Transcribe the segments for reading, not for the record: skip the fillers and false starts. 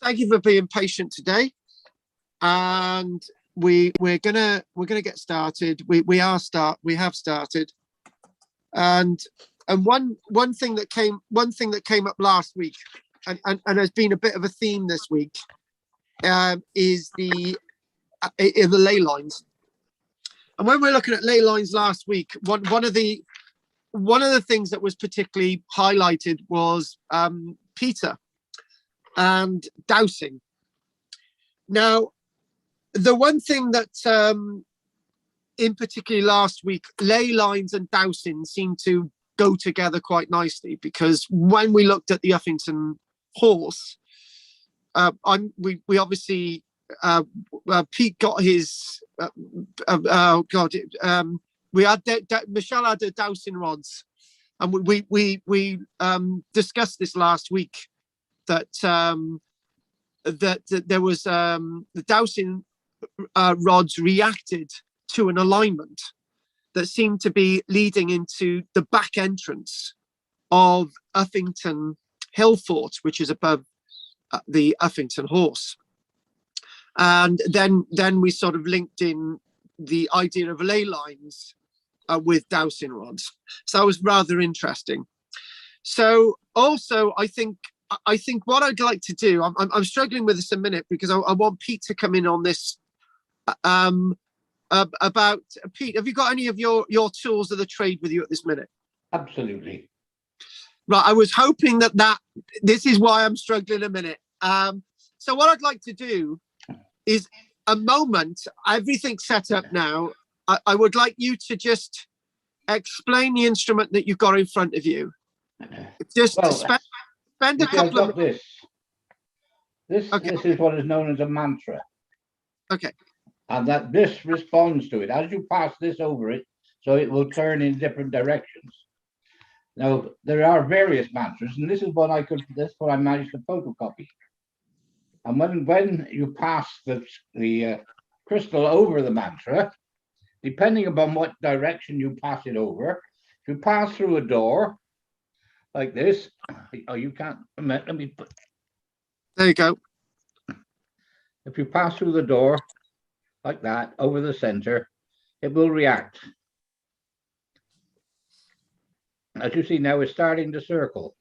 Thank you for being patient today, and we're gonna get started. We have started, and one thing that came up last week, and has been a bit of a theme this week, is the ley lines. And when we're looking at ley lines last week, one of the things that was particularly highlighted was Peter and dowsing. Now, the one thing that in particularly last week, ley lines and dowsing seem to go together quite nicely, because when we looked at the Uffington horse, we obviously Pete got his we had Michelle had her dowsing rods, and we discussed this last week, that that there was the dowsing rods reacted to an alignment that seemed to be leading into the back entrance of Uffington Hill Fort, which is above the Uffington horse. And then we sort of linked in the idea of ley lines with dowsing rods. So that was rather interesting. So also, I think what I'd like to do, I'm struggling with this a minute, because I want Pete to come in on this. About Pete, have you got any of your tools of the trade with you at this minute? Absolutely. Right, I was hoping that this is why I'm struggling a minute. So what I'd like to do is a moment, everything's set up now. I would like you to just explain the instrument that you've got in front of you. Just spend a couple of minutes. This is what is known as a mantra. Okay. And that this responds to it as you pass this over it, so it will turn in different directions. Now, there are various mantras, and this is what I managed to photocopy. And when you pass the crystal over the mantra, depending upon what direction you pass it over, if you pass through a door like this, you can't, let me put. There you go. If you pass through the door like that over the center, it will react. As you see now, it's starting to circle.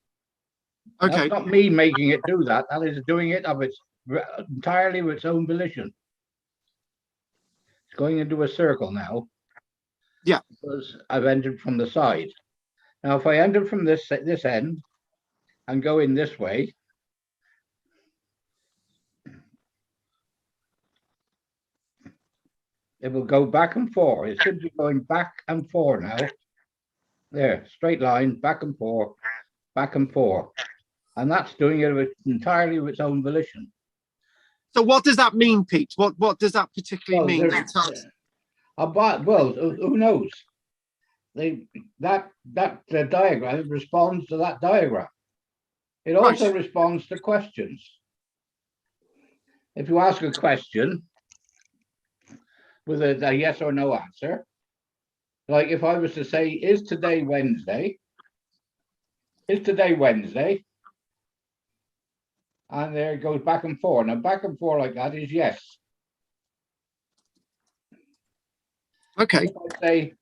Okay. That's not me making it do that. That is doing it of its entirely of its own volition. It's going into a circle now. Yeah. Because I've entered from the side. Now, if I enter from this end and go in this way, it will go back and forth. It should be going back and forth now. There, straight line, back and forth, back and forth. And that's doing it entirely of its own volition. So what does that mean, Pete? What does that particularly mean? Well, who knows? That diagram responds to that diagram. It also responds to questions. If you ask a question with a yes or no answer, like if I was to say, is today Wednesday? Is today Wednesday? And there it goes back and forth. Now, back and forth like that is yes. Okay. If I say,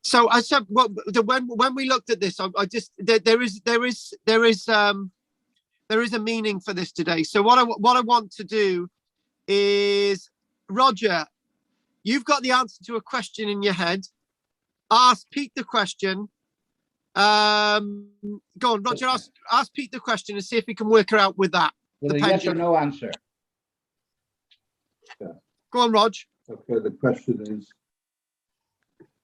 so I said, when we looked at this, I just there is a meaning for this today. So what I want to do is, Roger, you've got the answer to a question in your head. Ask Pete the question. Go on, Roger. Ask Pete the question and see if we can work her out with that. With a yes or no answer. Yeah. Go on, Rog. Okay, the question is,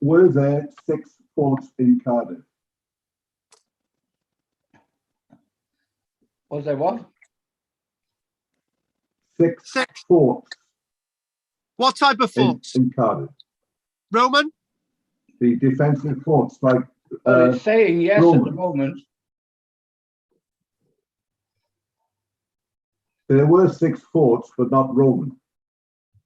were there 6 forts in Cardiff? Was there what? 6 forts. What type of forts? In Cardiff. Roman? The defensive forts, like... it's saying yes Roman. At the moment. There were 6 forts, but not Roman.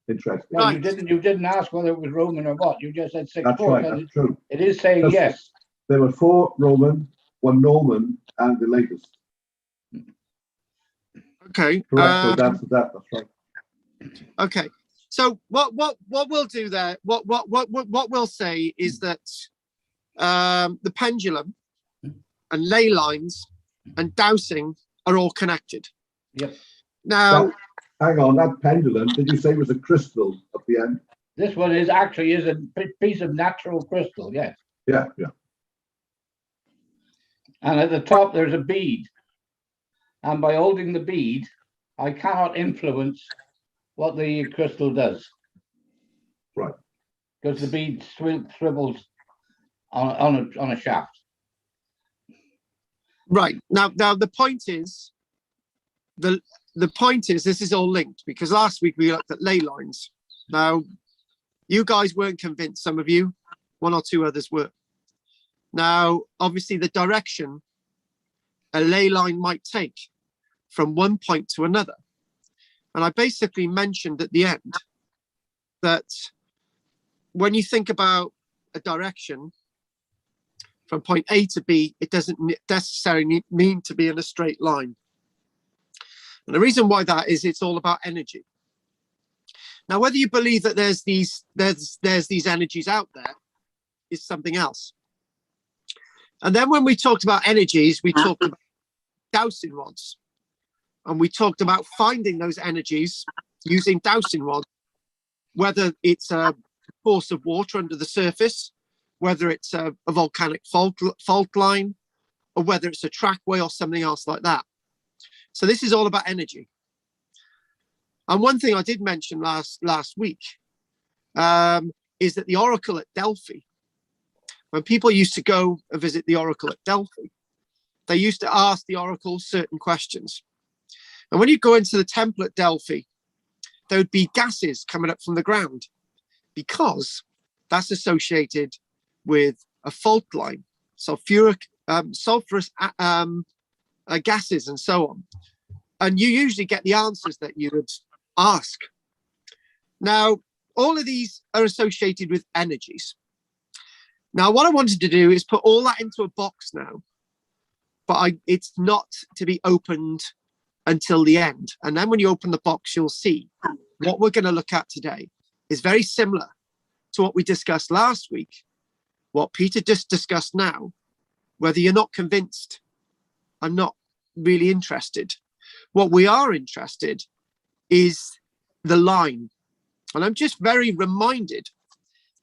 Interesting. Well, you didn't ask whether it was Roman or what. You just said 6 that's forts. Right, that's true. It is saying yes. There were 4 Roman, 1 Norman, and the latest. Okay. Correct. So that's right. Okay. So what we'll do there, what we'll say is that the pendulum and ley lines and dowsing are all connected. Yep. Now, Hang on, that pendulum, did you say was a crystal at the end? This one is actually a piece of natural crystal, yes. Yeah. And at the top, there's a bead. And by holding the bead, I cannot influence what the crystal does. Right. Because the bead swivels on a shaft. right. Now the point is, the point is this is all linked, because last week we looked at ley lines. Now, you guys weren't convinced, some of you, one or two others were. Now, obviously the direction a ley line might take from one point to another. And I basically mentioned at the end that when you think about a direction from point A to B, it doesn't necessarily mean to be in a straight line. And the reason why that is, it's all about energy. Now, whether you believe that there's these energies out there is something else. And then when we talked about energies, we talked about dowsing rods. And we talked about finding those energies using dowsing rods, whether it's a force of water under the surface, whether it's a volcanic fault line, or whether it's a trackway or something else like that. So this is all about energy. And one thing I did mention last week is that the Oracle at Delphi, when people used to go and visit the Oracle at Delphi, they used to ask the Oracle certain questions. And when you go into the temple at Delphi, there would be gases coming up from the ground, because that's associated with a fault line, sulfurous gases and so on. And you usually get the answers that you would ask. Now, all of these are associated with energies. Now, what I wanted to do is put all that into a box now, but it's not to be opened until the end. And then when you open the box, you'll see what we're going to look at today is very similar to what we discussed last week, what Peter just discussed now. Whether you're not convinced, I'm not really interested. What we are interested is the line. And I'm just very reminded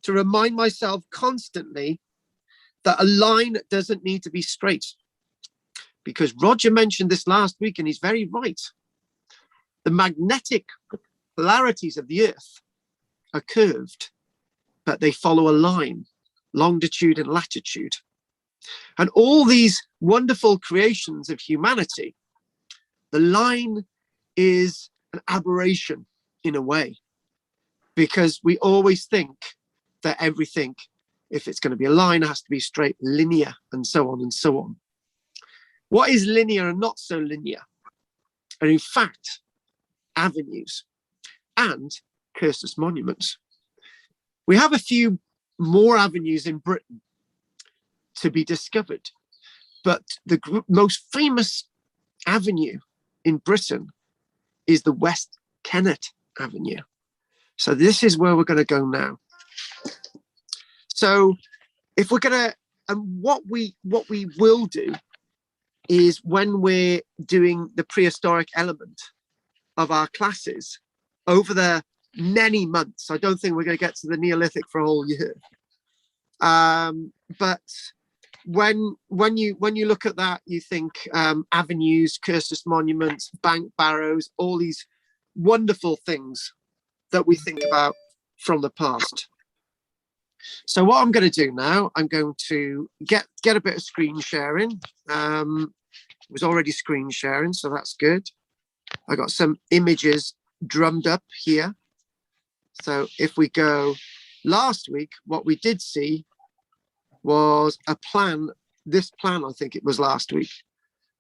to remind myself constantly that a line doesn't need to be straight. Because Roger mentioned this last week, and he's very right. The magnetic polarities of the Earth are curved, but they follow a line, longitude and latitude. And all these wonderful creations of humanity, the line is an aberration in a way, because we always think that everything, if it's going to be a line, it has to be straight, linear, and so on and so on. What is linear and not so linear? And in fact, avenues and cursus monuments. We have a few more avenues in Britain to be discovered, but the most famous avenue in Britain is the West Kennet Avenue. So this is where we're going to go now. So if we're going to, and what we will do is, when we're doing the prehistoric element of our classes over the many months, I don't think we're going to get to the Neolithic for a whole year. But when you look at that, you think avenues, cursus monuments, bank barrows, all these wonderful things that we think about from the past. So what I'm going to do now, I'm going to get a bit of screen sharing. It was already screen sharing, so that's good. I got some images drummed up here. So if we go last week, what we did see was a plan. This plan, I think it was last week.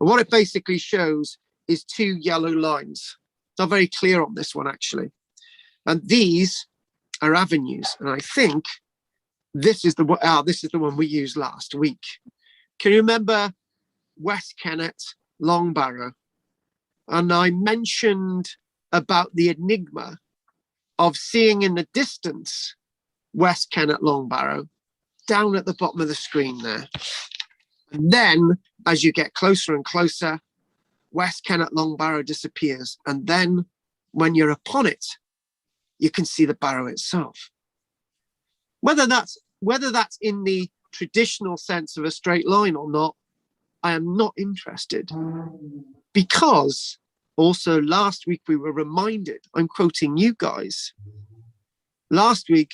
And what it basically shows is two yellow lines. It's not very clear on this one, actually. And these are avenues. And I think this is the one we used last week. Can you remember West Kennet, Long Barrow? and I mentioned about the enigma of seeing in the distance West Kennet Long Barrow down at the bottom of the screen there. And then as you get closer and closer, West Kennet Long Barrow disappears. And then when you're upon it, you can see the barrow itself. Whether that's in the traditional sense of a straight line or not, I am not interested. Because also last week we were reminded, I'm quoting you guys, last week,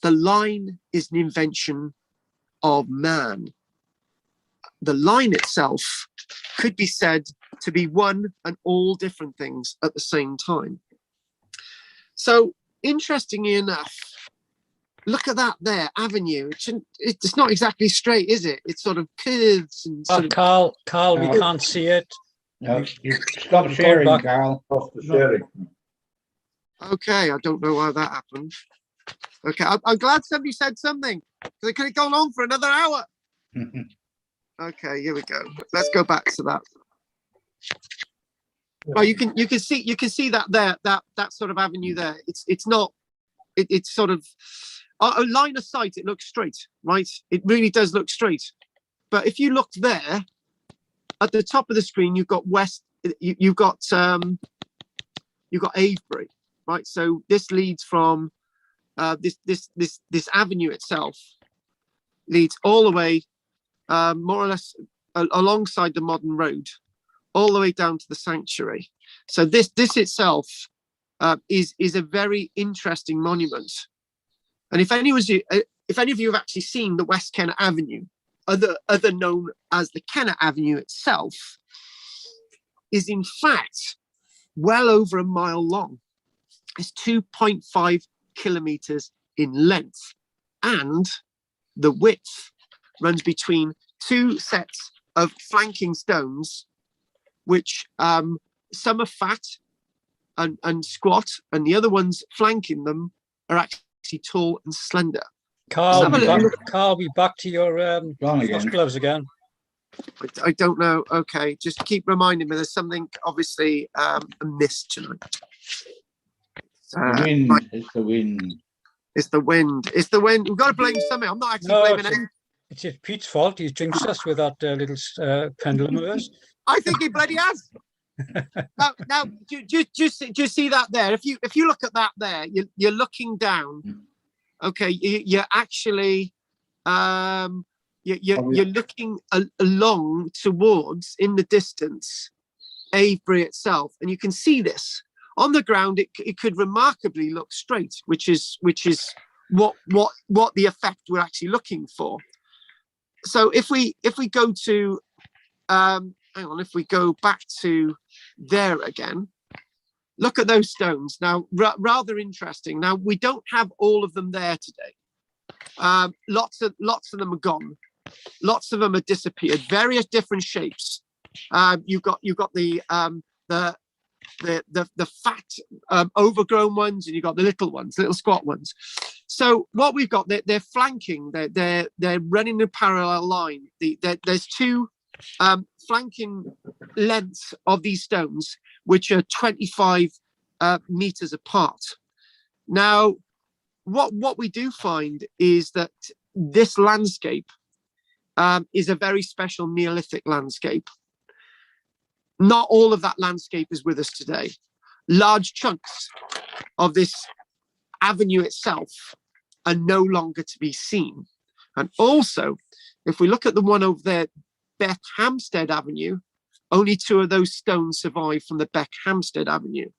the line is an invention of man. The line itself could be said to be one and all different things at the same time. So interestingly enough, look at that there, avenue. It's not exactly straight, is it? It sort of curves and sort of... Carl, we can't see it. No, you stop sharing, Carl. Off the sharing. Okay, I don't know why that happened. Okay, I'm glad somebody said something, because it could have gone on for another hour. Okay, here we go. Let's go back to that. Well, you can see that there, that sort of avenue there. It's sort of a line of sight. It looks straight, right? It really does look straight. But if you look there, at the top of the screen, you've got you've got Avebury, right? So this leads from this avenue itself leads all the way, more or less alongside the modern road, all the way down to the sanctuary. So this itself is a very interesting monument. And if any of you have actually seen the West Kennet Avenue, other known as the Kennet Avenue itself, is in fact well over a mile long. It's 2.5 kilometers in length, and the width runs between two sets of flanking stones, which some are fat and squat, and the other ones flanking them are actually tall and slender. Carl, be back to your gloves again. I don't know. Okay, just keep reminding me. There's something obviously amiss tonight. The wind. It's the wind. It's the wind. It's the wind. We've got to blame something. I'm not actually blaming anything. It's Pete's fault. He's jinxed us with that little pendulum of his. I think he bloody has. Now, do you see that there? If you look at that there, you're looking down. Okay, you're actually you're looking along towards, in the distance, Avebury itself, and you can see this on the ground. It could remarkably look straight, which is what the effect we're actually looking for. So if we go to hang on, if we go back to there again, look at those stones. Now, rather interesting. Now, we don't have all of them there today. Lots of them are gone. Lots of them have disappeared. Various different shapes. You've got the fat overgrown ones, and you've got the little squat ones. So what we've got, they're flanking. They're running a parallel line. There's two flanking lengths of these stones, which are 25 meters apart. Now, what we do find is that this landscape is a very special Neolithic landscape. Not all of that landscape is with us today. Large chunks of this avenue itself are no longer to be seen. And also, if we look at the one over there, Beck Hampstead Avenue, only two of those stones survive from the Beck Hampstead Avenue,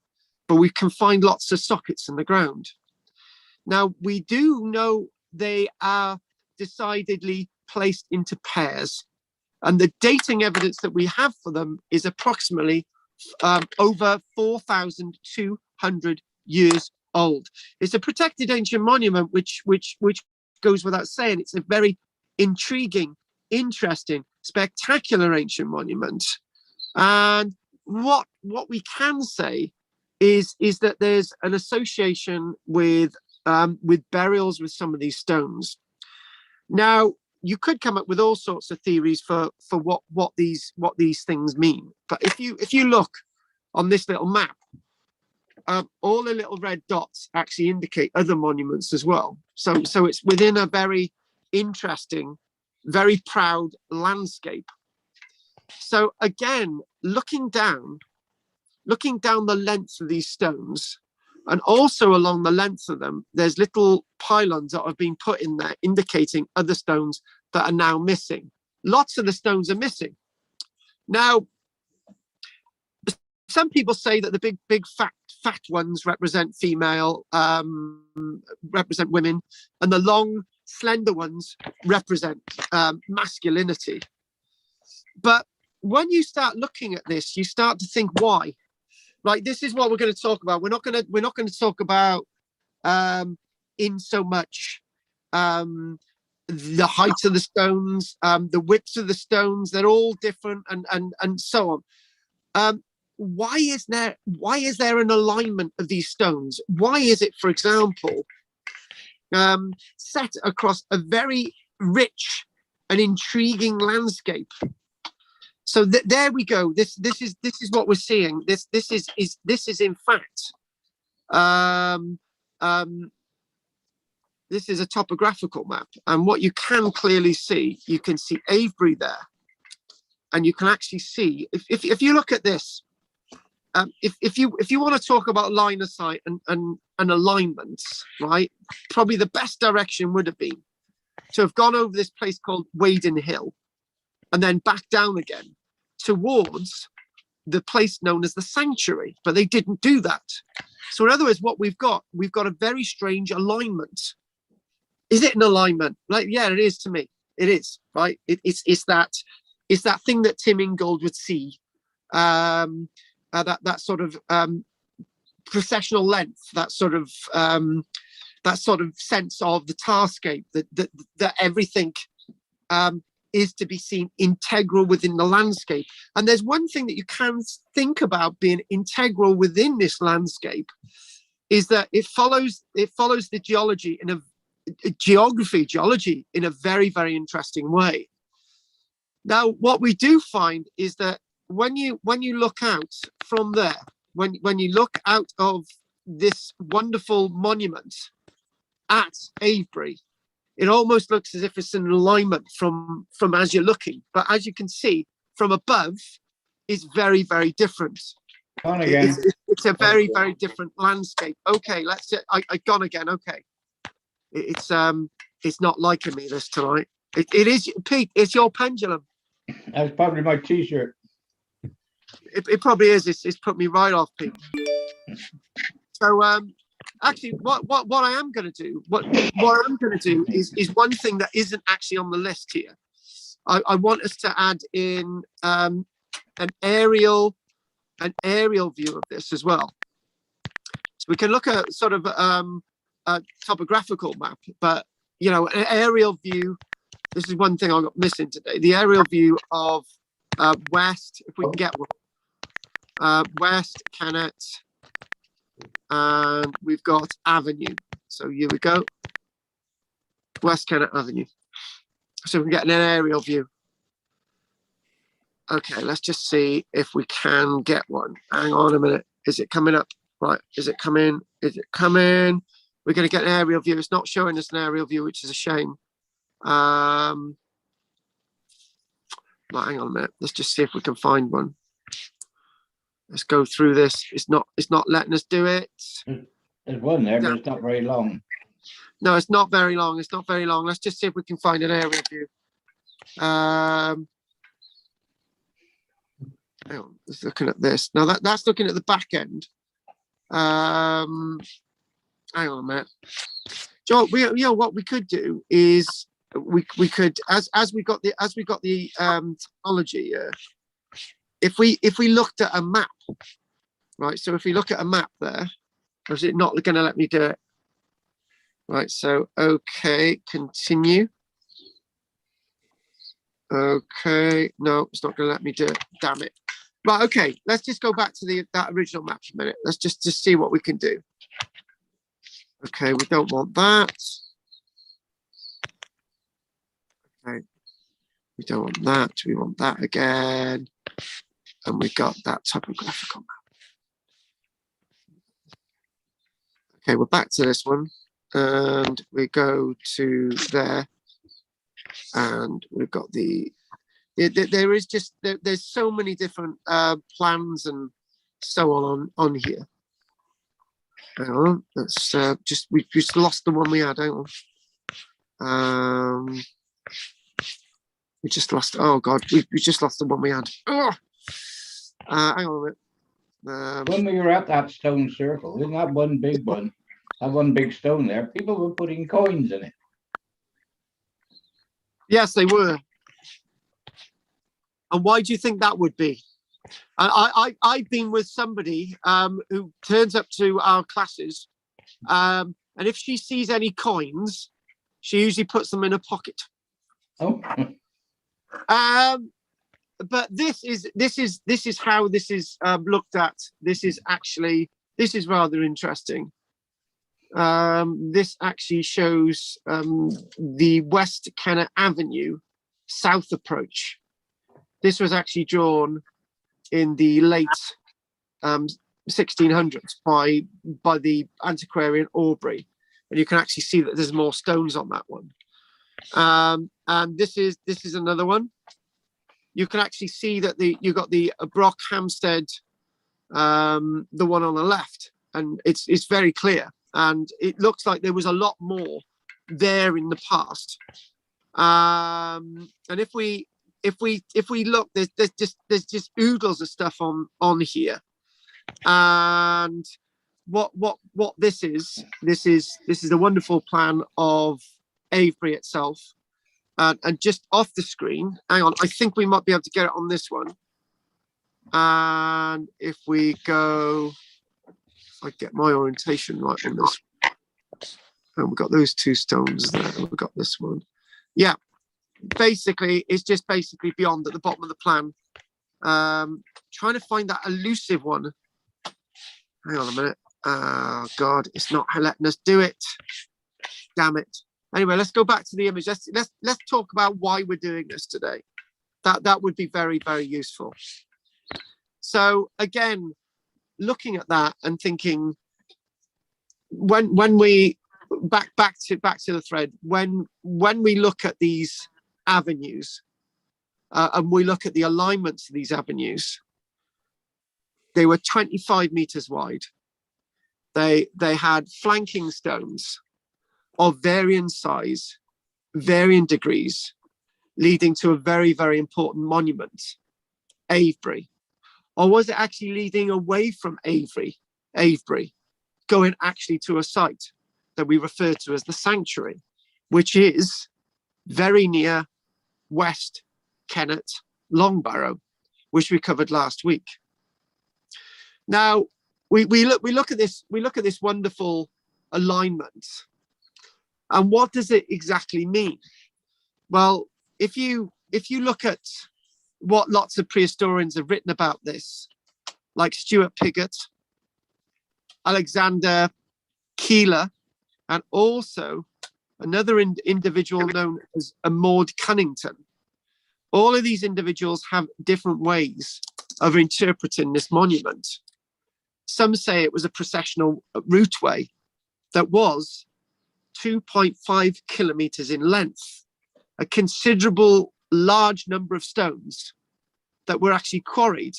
but we can find lots of sockets in the ground. Now, we do know they are decidedly placed into pairs, and the dating evidence that we have for them is approximately over 4,200 years old. It's a protected ancient monument, which goes without saying. It's a very intriguing, interesting, spectacular ancient monument. And what we can say is that there's an association with burials with some of these stones. Now, you could come up with all sorts of theories for what these things mean. But if you look on this little map, all the little red dots actually indicate other monuments as well. So it's within a very interesting, very proud landscape. So again, looking down the length of these stones, and also along the length of them, there's little pylons that have been put in there indicating other stones that are now missing. Lots of the stones are missing. Now, some people say that the big fat ones represent female, represent women, and the long, slender ones represent masculinity. But when you start looking at this, you start to think, why? Like, this is what we're going to talk about. We're not going to talk about in so much the height of the stones, the widths of the stones. They're all different, and so on. Why is there an alignment of these stones? Why is it, for example, set across a very rich and intriguing landscape? So there we go. This is what we're seeing. This is in fact this is a topographical map, and what you can clearly see, you can see Avebury there, and you can actually see if you look at this. If you want to talk about line of sight and alignments, right? Probably the best direction would have been to have gone over this place called Wading Hill, and then back down again towards the place known as the sanctuary, but they didn't do that. So in other words, what we've got a very strange alignment. Is it an alignment? Like, yeah, it is to me. It is, right? It's that thing that Tim Ingold would see. That sort of processional length, that sort of sense of the tarscape, that everything is to be seen integral within the landscape. And there's one thing that you can think about being integral within this landscape, is that it follows the geology in a very, very interesting way. Now, what we do find is that when you look out from there, when you look out of this wonderful monument at Avebury, it almost looks as if it's an alignment from as you're looking, but as you can see from above, it's very, very different. On again. It's a very, very different landscape. Okay, let's see. I gone again. Okay, it's not liking me this tonight. It is, Pete. It's your pendulum. That's probably my T-shirt. It probably is. It's put me right off, Pete. So actually, what I am going to do, what I'm going to do is one thing that isn't actually on the list here. I want us to add in an aerial view of this as well. So we can look at sort of a topographical map, but you know, an aerial view. This is one thing I got missing today. The aerial view of West, if we can get one. West, Kennet, and we've got Avenue. So here we go. West Kennet Avenue. So we can get an aerial view. Okay, let's just see if we can get one. Hang on a minute. Is it coming up? Right, is it coming? Is it coming? We're going to get an aerial view. It's not showing us an aerial view, which is a shame. Right, hang on a minute. Let's just see if we can find one. Let's go through this. It's not letting us do it. There's one there, but it's not very long. No, it's not very long. It's not very long. Let's just see if we can find an aerial view. Hang on, let's looking at this. Now that's looking at the back end. Hang on a minute. Joe, what we could do is we could, as we got the technology. If we looked at a map, right? So if we look at a map there, or is it not going to let me do it? Right. So okay, continue. Okay, no, it's not going to let me do it. Damn it. Right. Okay, let's just go back to that original map for a minute. Let's just see what we can do. Okay, we don't want that. Okay, we don't want that. We want that again. And we got that topographical map. Okay, we're back to this one, and we go to there, and we've got there is just there's so many different plans and so on here. Hang on, let's we've just lost the one we had. Hang on. We just lost. Oh God, we just lost the one we had. Hang on a minute. When we were at that stone circle, isn't that one big one? That one big stone there, people were putting coins in it. Yes, they were. And why do you think that would be? I've been with somebody who turns up to our classes, and if she sees any coins, she usually puts them in her pocket. Oh. But this is how this is looked at. This is rather interesting. This actually shows the West Kennet Avenue south approach. This was actually drawn in the late 1600s by the antiquarian Aubrey, and you can actually see that there's more stones on that one. And this is another one. You can actually see that you got the Brock Hampstead, the one on the left, and it's very clear. And it looks like there was a lot more there in the past. And if we look, there's just oodles of stuff on here. And what this is a wonderful plan of Avebury itself. And just off the screen, hang on, I think we might be able to get it on this one. And if we go, if I get my orientation right on this, and we've got those two stones there, we've got this one. Yeah, basically, it's just basically beyond at the bottom of the plan. Trying to find that elusive one. Hang on a minute. Oh God, it's not letting us do it. Damn it. Anyway, let's go back to the image. Let's talk about why we're doing this today. That would be very, very useful. So again, looking at that and thinking, when we back to the thread, when we look at these avenues and we look at the alignments of these avenues, they were 25 meters wide. They had flanking stones of varying size, varying degrees, leading to a very, very important monument, Avebury. Or was it actually leading away from Avebury, going actually to a site that we refer to as the sanctuary, which is very near West Kennet Longbarrow, which we covered last week. Now we look at this wonderful alignment. And what does it exactly mean? Well, if you look at what lots of prehistorians have written about this, like Stuart Piggott, Alexander Keeler, and also another individual known as Maud Cunnington, all of these individuals have different ways of interpreting this monument. Some say it was a processional routeway that was 2.5 kilometers in length, a considerable large number of stones that were actually quarried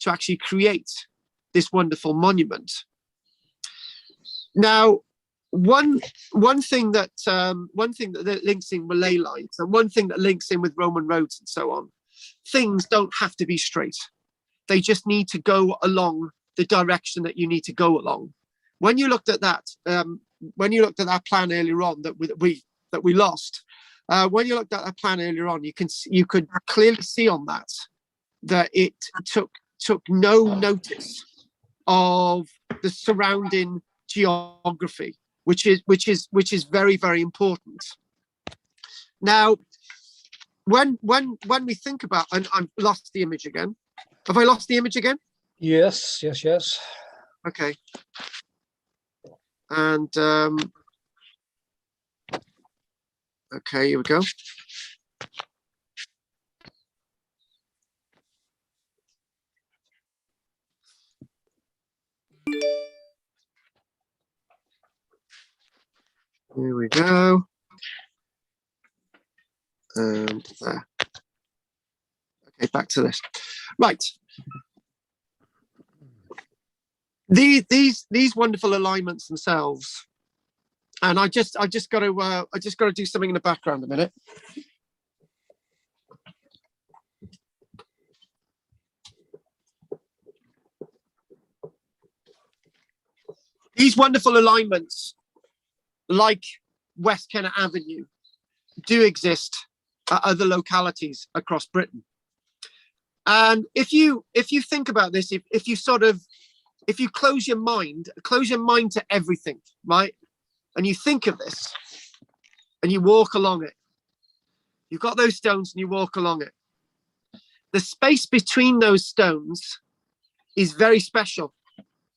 to actually create this wonderful monument. Now, one thing that links in with ley lines, and one thing that links in with Roman roads and so on, things don't have to be straight. They just need to go along the direction that you need to go along. When you looked at that, plan earlier on that we lost, when you looked at that plan earlier on, you could clearly see on that it took no notice of the surrounding geography, which is very, very important. Now, when we think about, and I've lost the image again. Have I lost the image again? Yes. Okay. And okay, here we go. Here we go. And there. Okay, back to this. Right. These wonderful alignments themselves, and I just got to do something in the background a minute. These wonderful alignments, like West Kennet Avenue, do exist at other localities across Britain. And if you think about this, if you close your mind to everything, right? And you think of this and you walk along it, you've got those stones and you walk along it. The space between those stones is very special.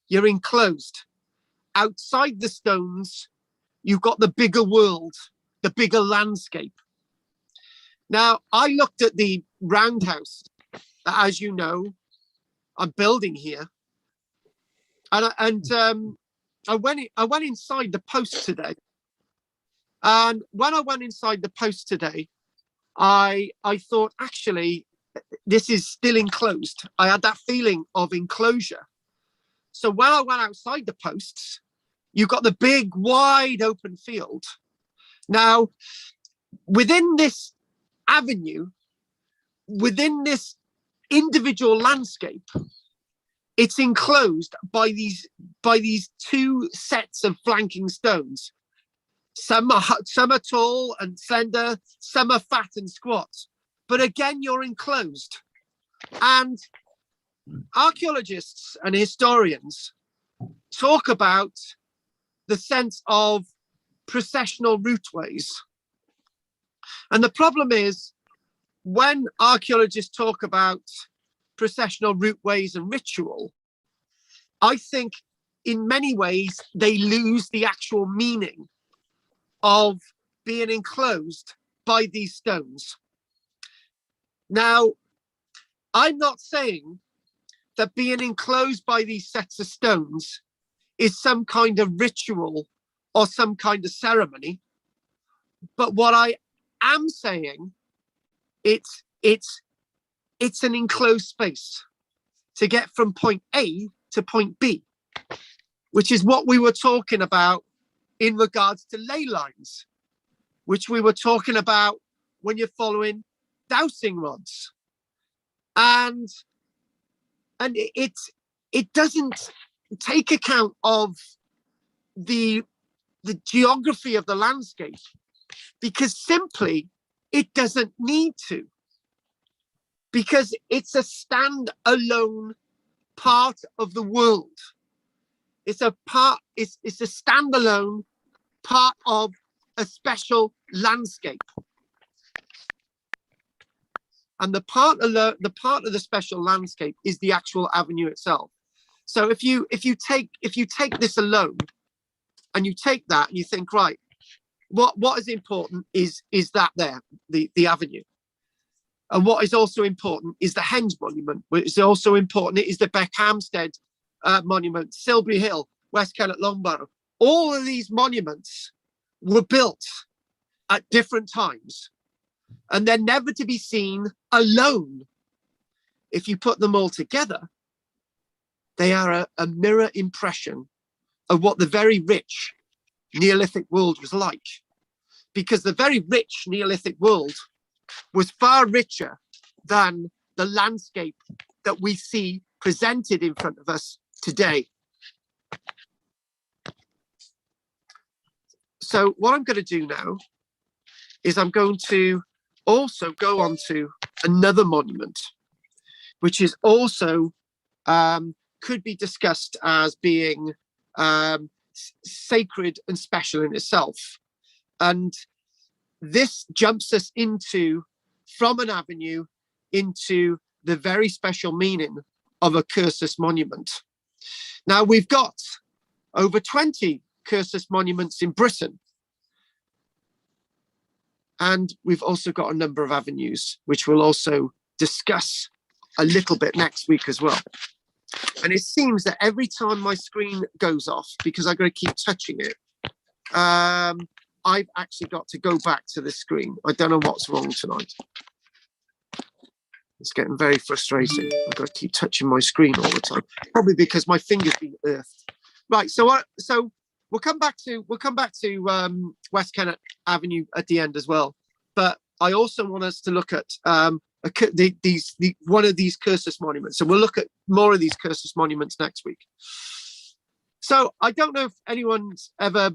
You're enclosed. Outside the stones, you've got the bigger world, the bigger landscape. Now, I looked at the roundhouse that, as you know, I'm building here. And I went inside the post today. And when I went inside the post today, I thought, actually, this is still enclosed. I had that feeling of enclosure. So when I went outside the posts, you've got the big, wide open field. Now, within this avenue, within this individual landscape, it's enclosed by these two sets of flanking stones. Some are tall and slender, some are fat and squat. But again, you're enclosed. And archaeologists and historians talk about the sense of processional routeways. And the problem is, when archaeologists talk about processional routeways and ritual, I think in many ways they lose the actual meaning of being enclosed by these stones. Now, I'm not saying that being enclosed by these sets of stones is some kind of ritual or some kind of ceremony. But what I am saying, it's an enclosed space to get from point A to point B, which is what we were talking about in regards to ley lines, which we were talking about when you're following dowsing rods. And it doesn't take account of the geography of the landscape, because simply it doesn't need to, because it's a stand-alone part of the world. It's a standalone part of a special landscape. And the part of the special landscape is the actual avenue itself. So if you take this alone, and you take that and you think, right, what is important is that there, the avenue. And what is also important is the Henge monument. What is also important is the Beckhamstead monument, Silbury Hill, West Kennet Longborough. All of these monuments were built at different times, and they're never to be seen alone. If you put them all together, they are a mirror impression of what the very rich Neolithic world was like. Because the very rich Neolithic world was far richer than the landscape that we see presented in front of us today. So what I'm going to do now is I'm going to also go on to another monument, which is also could be discussed as being sacred and special in itself. And this jumps us from an avenue into the very special meaning of a cursus monument. Now, we've got over 20 cursus monuments in Britain. And we've also got a number of avenues, which we'll also discuss a little bit next week as well. And it seems that every time my screen goes off, because I've got to keep touching it, I've actually got to go back to the screen. I don't know what's wrong tonight. It's getting very frustrating. I've got to keep touching my screen all the time, probably because my fingers been earthed. Right. So we'll come back to West Kennet Avenue at the end as well. But I also want us to look at one of these cursus monuments. So we'll look at more of these cursus monuments next week. So I don't know if anyone's ever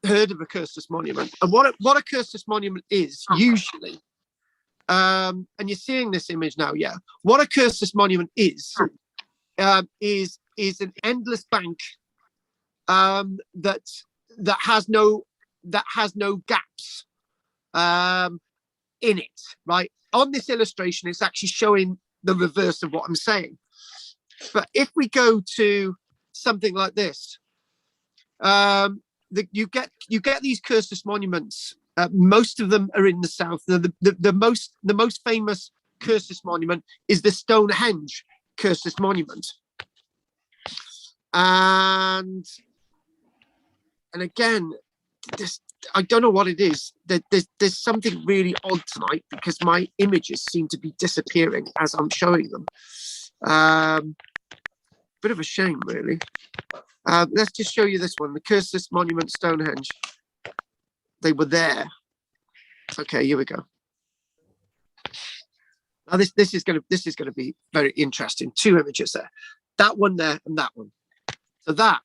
heard of a cursus monument, and what a cursus monument is usually. And you're seeing this image now, yeah. What a cursus monument is an endless bank that has no gaps in it, right? On this illustration, it's actually showing the reverse of what I'm saying. But if we go to something like this, you get these cursus monuments. Most of them are in the south. The most famous cursus monument is the Stonehenge cursus monument, and again, this, I don't know what it is. There's something really odd tonight because my images seem to be disappearing as I'm showing them. Bit of a shame, really. Let's just show you this one, the cursus monument Stonehenge. They were there. Okay, here we go. Now this is gonna be very interesting. Two images there, that one there and that one. So that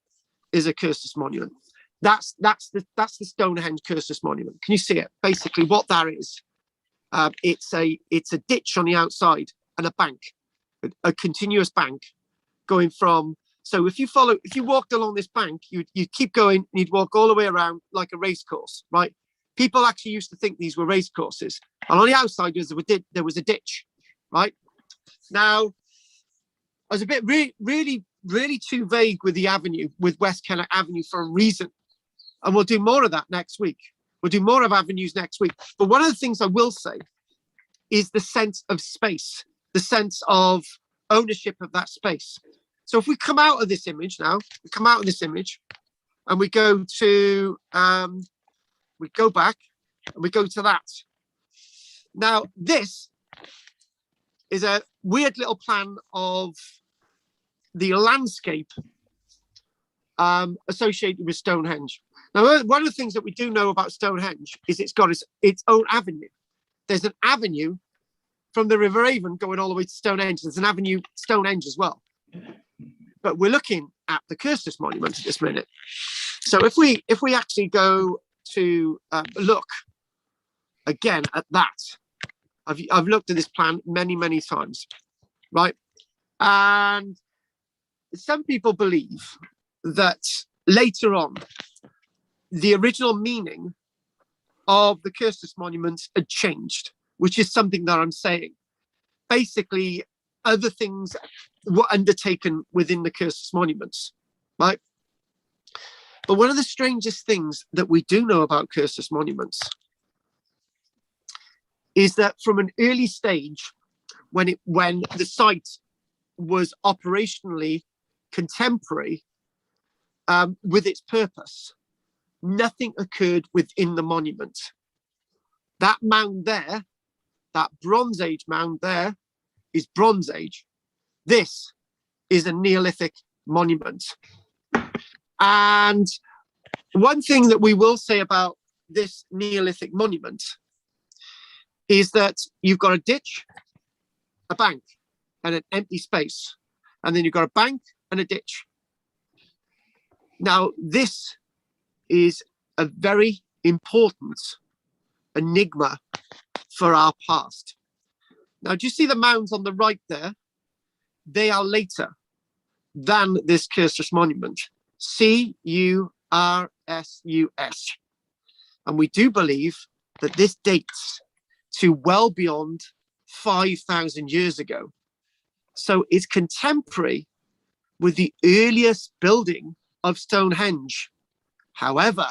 is a cursus monument. That's the Stonehenge cursus monument. Can you see it? Basically, what that is, it's a ditch on the outside and a bank, a continuous bank going from. So if you walked along this bank, you'd keep going and you'd walk all the way around like a race course, right? People actually used to think these were race courses. And on the outside, there was a ditch, right? Now, I was a bit really too vague with the avenue, with West Kennet Avenue for a reason. And we'll do more of that next week. We'll do more of avenues next week. But one of the things I will say is the sense of space, the sense of ownership of that space. So if we come out of this image now, and we go to, we go back and we go to that. Now, this is a weird little plan of the landscape associated with Stonehenge. Now, one of the things that we do know about Stonehenge is it's got its own avenue. There's an avenue from the River Avon going all the way to Stonehenge. There's an avenue Stonehenge as well. But we're looking at the cursus monument at this minute. So if we actually go to look again at that, I've looked at this plan many times, right? And some people believe that later on, the original meaning of the cursus monument had changed, which is something that I'm saying. Basically, other things were undertaken within the cursus monuments, right? But one of the strangest things that we do know about cursus monuments is that from an early stage, when the site was operationally contemporary with its purpose, nothing occurred within the monument. That mound there, that Bronze Age mound there, is Bronze Age. This is a Neolithic monument. And one thing that we will say about this Neolithic monument is that you've got a ditch, a bank, and an empty space. And then you've got a bank and a ditch. Now, this is a very important enigma for our past. Now, do you see the mounds on the right there? They are later than this cursus monument. Cursus. And we do believe that this dates to well beyond 5,000 years ago. So it's contemporary with the earliest building of Stonehenge. However,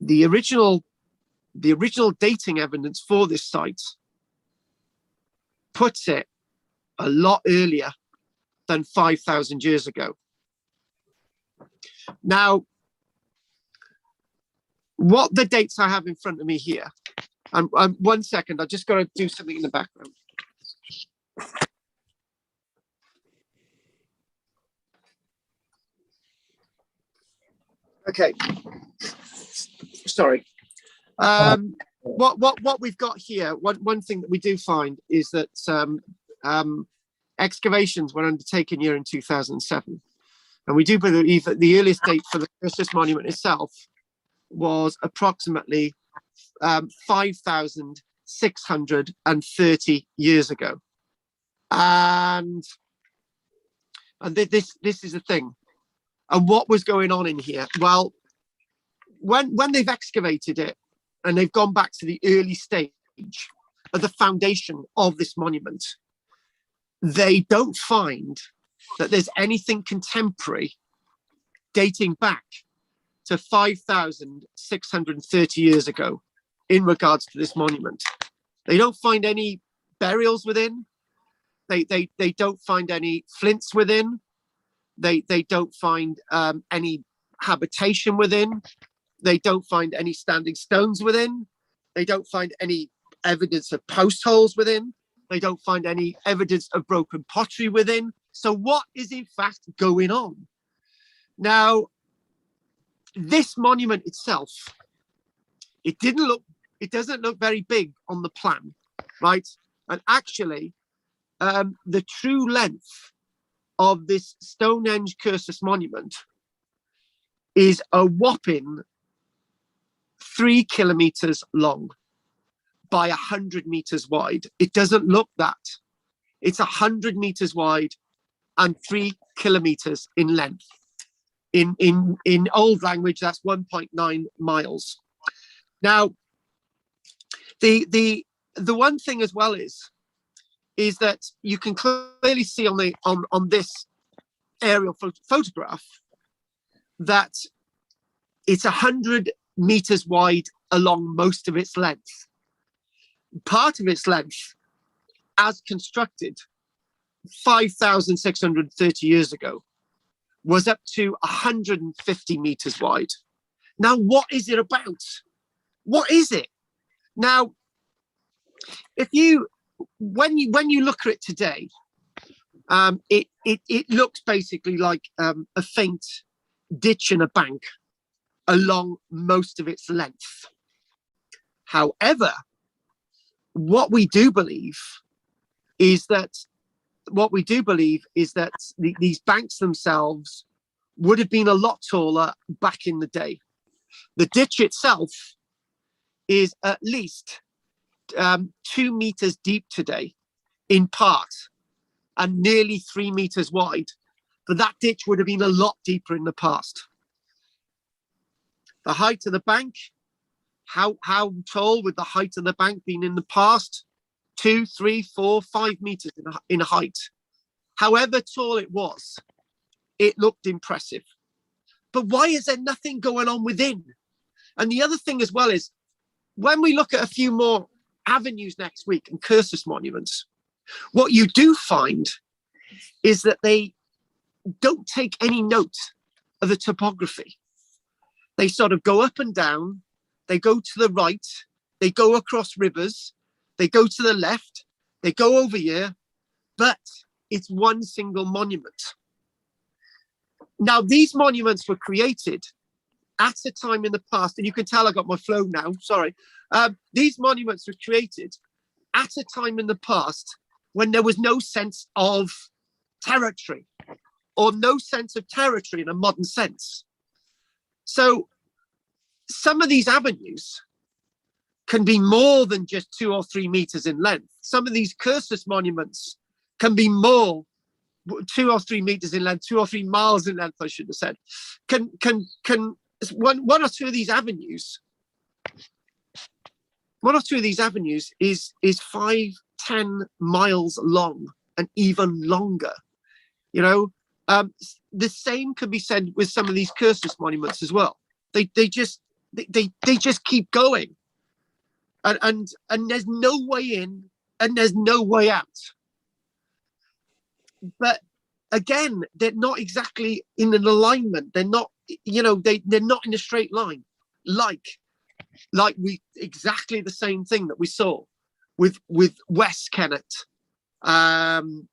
the original dating evidence for this site puts it a lot earlier than 5,000 years ago. Now, what the dates I have in front of me here, and 1 second, I just got to do something in the background. Okay, sorry. What we've got here, one thing that we do find is that excavations were undertaken here in 2007, and we do believe that the earliest date for the cursus monument itself was approximately 5,630 years ago, and this is the thing. And what was going on in here? Well, when they've excavated it and they've gone back to the early stage of the foundation of this monument, they don't find that there's anything contemporary dating back to 5,630 years ago in regards to this monument. They don't find any burials within. They don't find any flints within. They don't find any habitation within. They don't find any standing stones within. They don't find any evidence of post holes within. They don't find any evidence of broken pottery within. So what is in fact going on? Now, this monument itself, it doesn't look very big on the plan, right? And actually, the true length of this Stonehenge cursus monument is a whopping 3 kilometers long by 100 meters wide. It doesn't look that. It's 100 meters wide and 3 kilometers in length. In old language, that's 1.9 miles. Now, the one thing as well is that you can clearly see on this aerial photograph that it's 100 meters wide along most of its length. Part of its length, as constructed 5,630 years ago, was up to 150 meters wide. Now, what is it about? What is it? Now, when you look at it today, it looks basically like a faint ditch in a bank along most of its length. However, what we do believe is that these banks themselves would have been a lot taller back in the day. The ditch itself is at least 2 meters deep today in part and nearly 3 meters wide, but that ditch would have been a lot deeper in the past. The height of the bank, how tall would the height of the bank been in the past? 2, 3, 4, 5 meters in height. However tall it was, it looked impressive. But why is there nothing going on within? And the other thing as well is, when we look at a few more avenues next week and cursus monuments, what you do find is that they don't take any note of the topography. They sort of go up and down, they go to the right, they go across rivers, they go to the left, they go over here, but it's one single monument. Now, these monuments were created at a time in the past, and you can tell I got my flow now, sorry. These monuments were created at a time in the past when there was no sense of territory, or no sense of territory in a modern sense. So some of these avenues can be more than just 2 or 3 meters in length. Some of these cursus monuments can be more, 2 or 3 meters in length, 2 or 3 miles in length, I should have said. One or two of these avenues is 5, 10 miles long and even longer. You know, the same could be said with some of these cursus monuments as well. They just keep going, and there's no way in and there's no way out. But again, they're not exactly in an alignment. They're not you know, they're not in a straight line, like we exactly the same thing that we saw with West Kennet Avenue.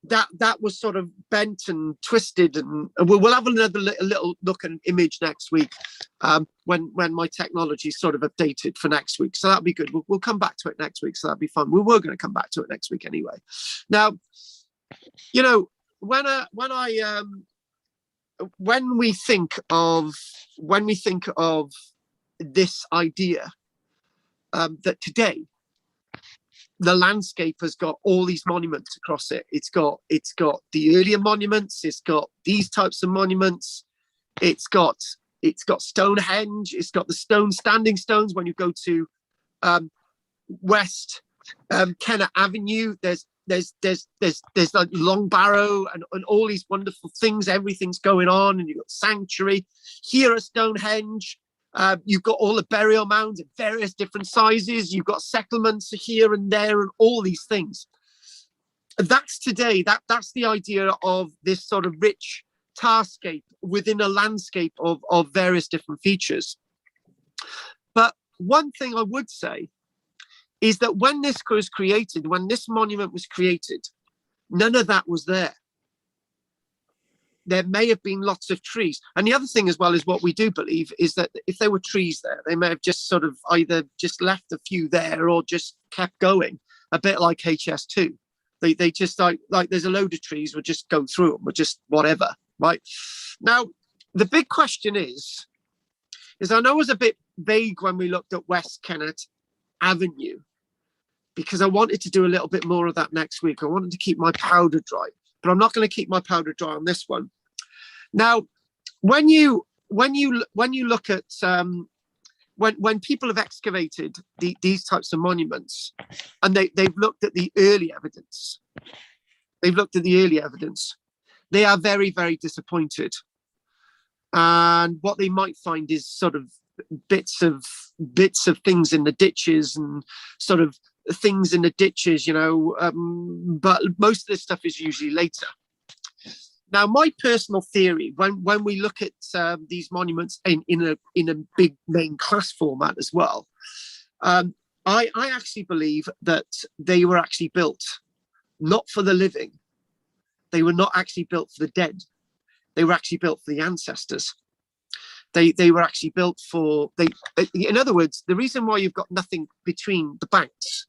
That was sort of bent and twisted, and we'll have another little look and image next week when my technology is sort of updated for next week. So that'll be good. We'll come back to it next week. So that'll be fun. We were going to come back to it next week anyway. Now, you know, when we think of this idea that today the landscape has got all these monuments across it. It's got the earlier monuments. It's got these types of monuments. It's got Stonehenge. It's got the standing stones. When you go to West Kennet Avenue, there's like Long Barrow and all these wonderful things. Everything's going on, and you've got Sanctuary here at Stonehenge. You've got all the burial mounds at various different sizes. You've got settlements here and there and all these things. That's today. That's the idea of this sort of rich tarscape within a landscape of various different features. But one thing I would say is that when this was created, when this monument was created, none of that was there. There may have been lots of trees. And the other thing as well is what we do believe is that if there were trees there, they may have just sort of either just left a few there or just kept going, a bit like HS2. They just like there's a load of trees, we'll just go through them, we'll just whatever, right? Now, the big question is I know it was a bit vague when we looked at West Kennet Avenue, because I wanted to do a little bit more of that next week. I wanted to keep my powder dry. But I'm not going to keep my powder dry on this one. Now, when you look at when people have excavated these types of monuments, and they've looked at the early evidence, they are very, very disappointed. And what they might find is sort of bits of things in the ditches and sort of things in the ditches, you know, but most of this stuff is usually later. Now, my personal theory, when we look at these monuments in a big main class format as well, I actually believe that they were actually built not for the living. They were not actually built for the dead. They were actually built for the ancestors. They were actually built for in other words, the reason why you've got nothing between the banks,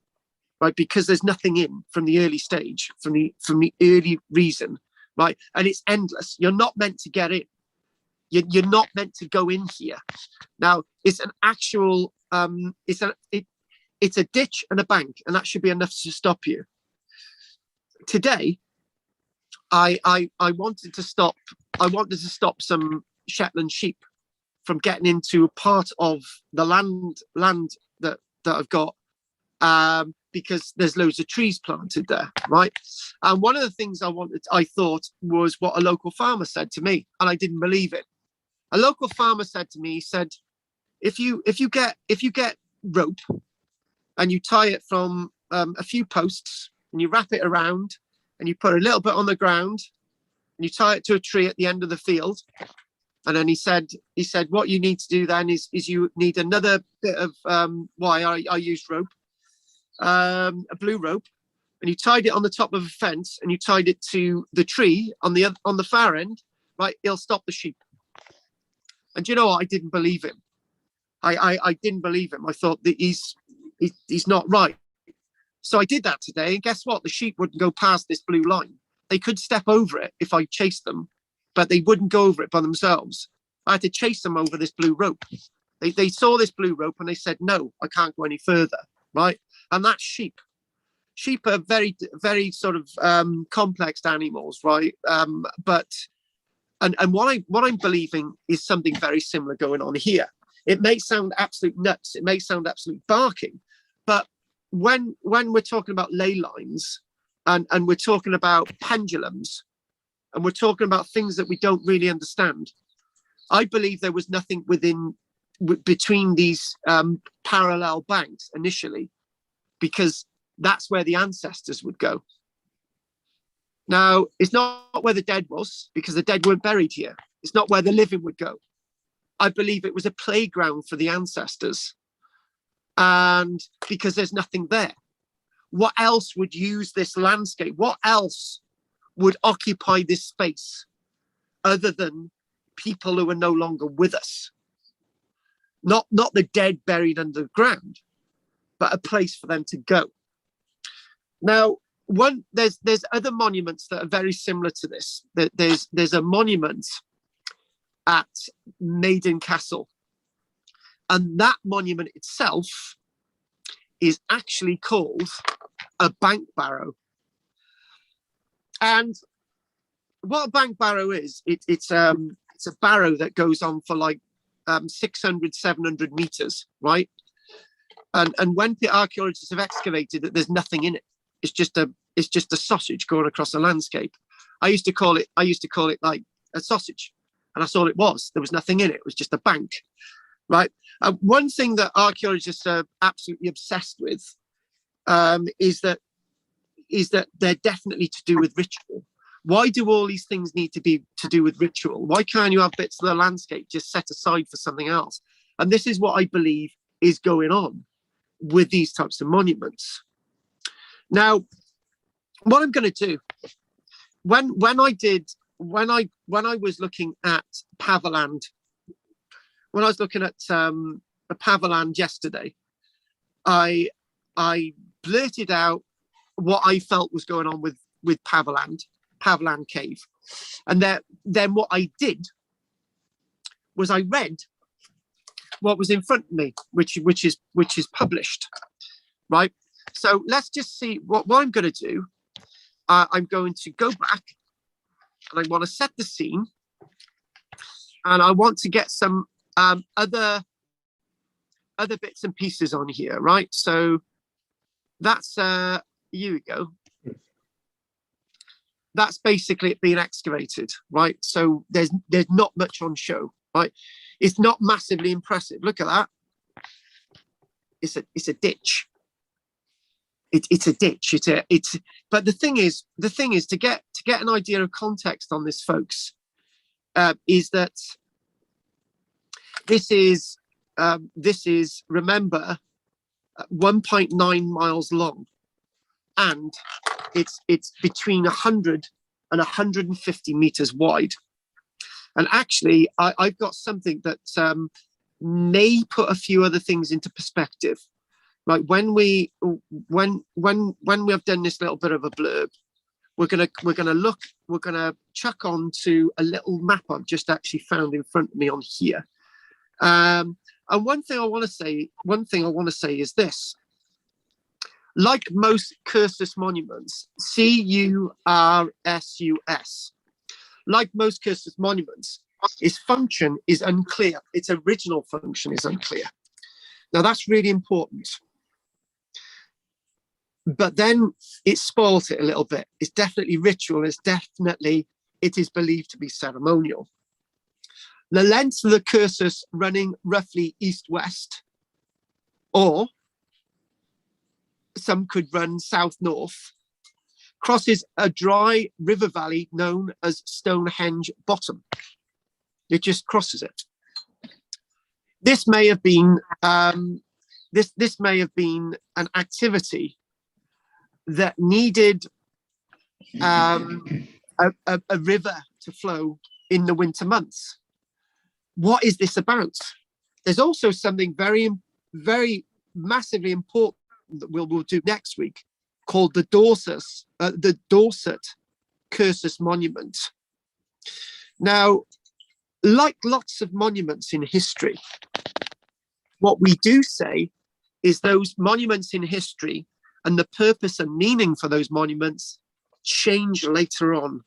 right? Because there's nothing in from the early stage, from the early reason, right? And it's endless. You're not meant to get in. You're not meant to go in here. Now, it's an actual, it's a ditch and a bank, and that should be enough to stop you. Today, I wanted to stop some Shetland sheep from getting into a part of the land that I've got, because there's loads of trees planted there, right? And one of the things I thought was what a local farmer said to me, and I didn't believe it. A local farmer said to me, he said, if you get rope and you tie it from a few posts and you wrap it around and you put a little bit on the ground and you tie it to a tree at the end of the field. And then he said, what you need to do then is you need another bit of wire. I used rope, a blue rope, and you tied it on the top of a fence and you tied it to the tree on the far end, right? It'll stop the sheep. And you know what? I didn't believe him. I didn't believe him. I thought that he's not right. So I did that today, and guess what? The sheep wouldn't go past this blue line. They could step over it if I chased them, but they wouldn't go over it by themselves. I had to chase them over this blue rope. They saw this blue rope and they said, no, I can't go any further, right? And that's sheep. Sheep are very, very sort of complex animals, right? But what I'm believing is something very similar going on here. It may sound absolute nuts. It may sound absolute barking, but when we're talking about ley lines and we're talking about pendulums and we're talking about things that we don't really understand, I believe there was nothing between these parallel banks initially, because that's where the ancestors would go. Now, it's not where the dead was, because the dead weren't buried here. It's not where the living would go. I believe it was a playground for the ancestors. And because there's nothing there. What else would use this landscape? What else would occupy this space other than people who are no longer with us? Not the dead buried underground, but a place for them to go. Now, there's other monuments that are very similar to this. There's a monument at Maiden Castle, and that monument itself is actually called a bank barrow. And what a bank barrow is, it's a barrow that goes on for like 600, 700 meters, right? And when the archaeologists have excavated it, there's nothing in it. It's just a sausage going across the landscape. I used to call it like a sausage, and that's all it was. There was nothing in it. It was just a bank, right? One thing that archaeologists are absolutely obsessed with is that they're definitely to do with ritual. Why do all these things need to be to do with ritual? Why can't you have bits of the landscape just set aside for something else? And this is what I believe is going on with these types of monuments. Now, what I'm going to do, when I was looking at Paverland, when I was looking at Paverland yesterday, I blurted out what I felt was going on with Paverland Cave, and then what I did was I read what was in front of me, which is published, right? So let's just see what I'm going to do. I'm going to go back, and I want to set the scene, and I want to get some other bits and pieces on here, right? So that's here we go. That's basically it being excavated, right? So there's not much on show, right? It's not massively impressive. Look at that. It's a ditch. It's a ditch. But the thing is to get an idea of context on this, folks, is that this is remember 1.9 miles long, and it's between 100 and 150 meters wide. And actually, I've got something that may put a few other things into perspective. Like when we have done this little bit of a blurb, we're gonna chuck onto a little map I've just actually found in front of me on here. And one thing I want to say is this: like most cursus monuments, cursus, like most cursus monuments, its function is unclear. Its original function is unclear. Now that's really important. But then it spoils it a little bit. It's definitely ritual. It is believed to be ceremonial. The length of the cursus running roughly east-west, or some could run south-north, crosses a dry river valley known as Stonehenge Bottom. It just crosses it. This may have been this may have been an activity that needed a river to flow in the winter months. What is this about? There's also something very, very massively important that we'll do next week, called the Dorset Cursus Monument. Now, like lots of monuments in history, what we do say is those monuments in history and the purpose and meaning for those monuments change later on.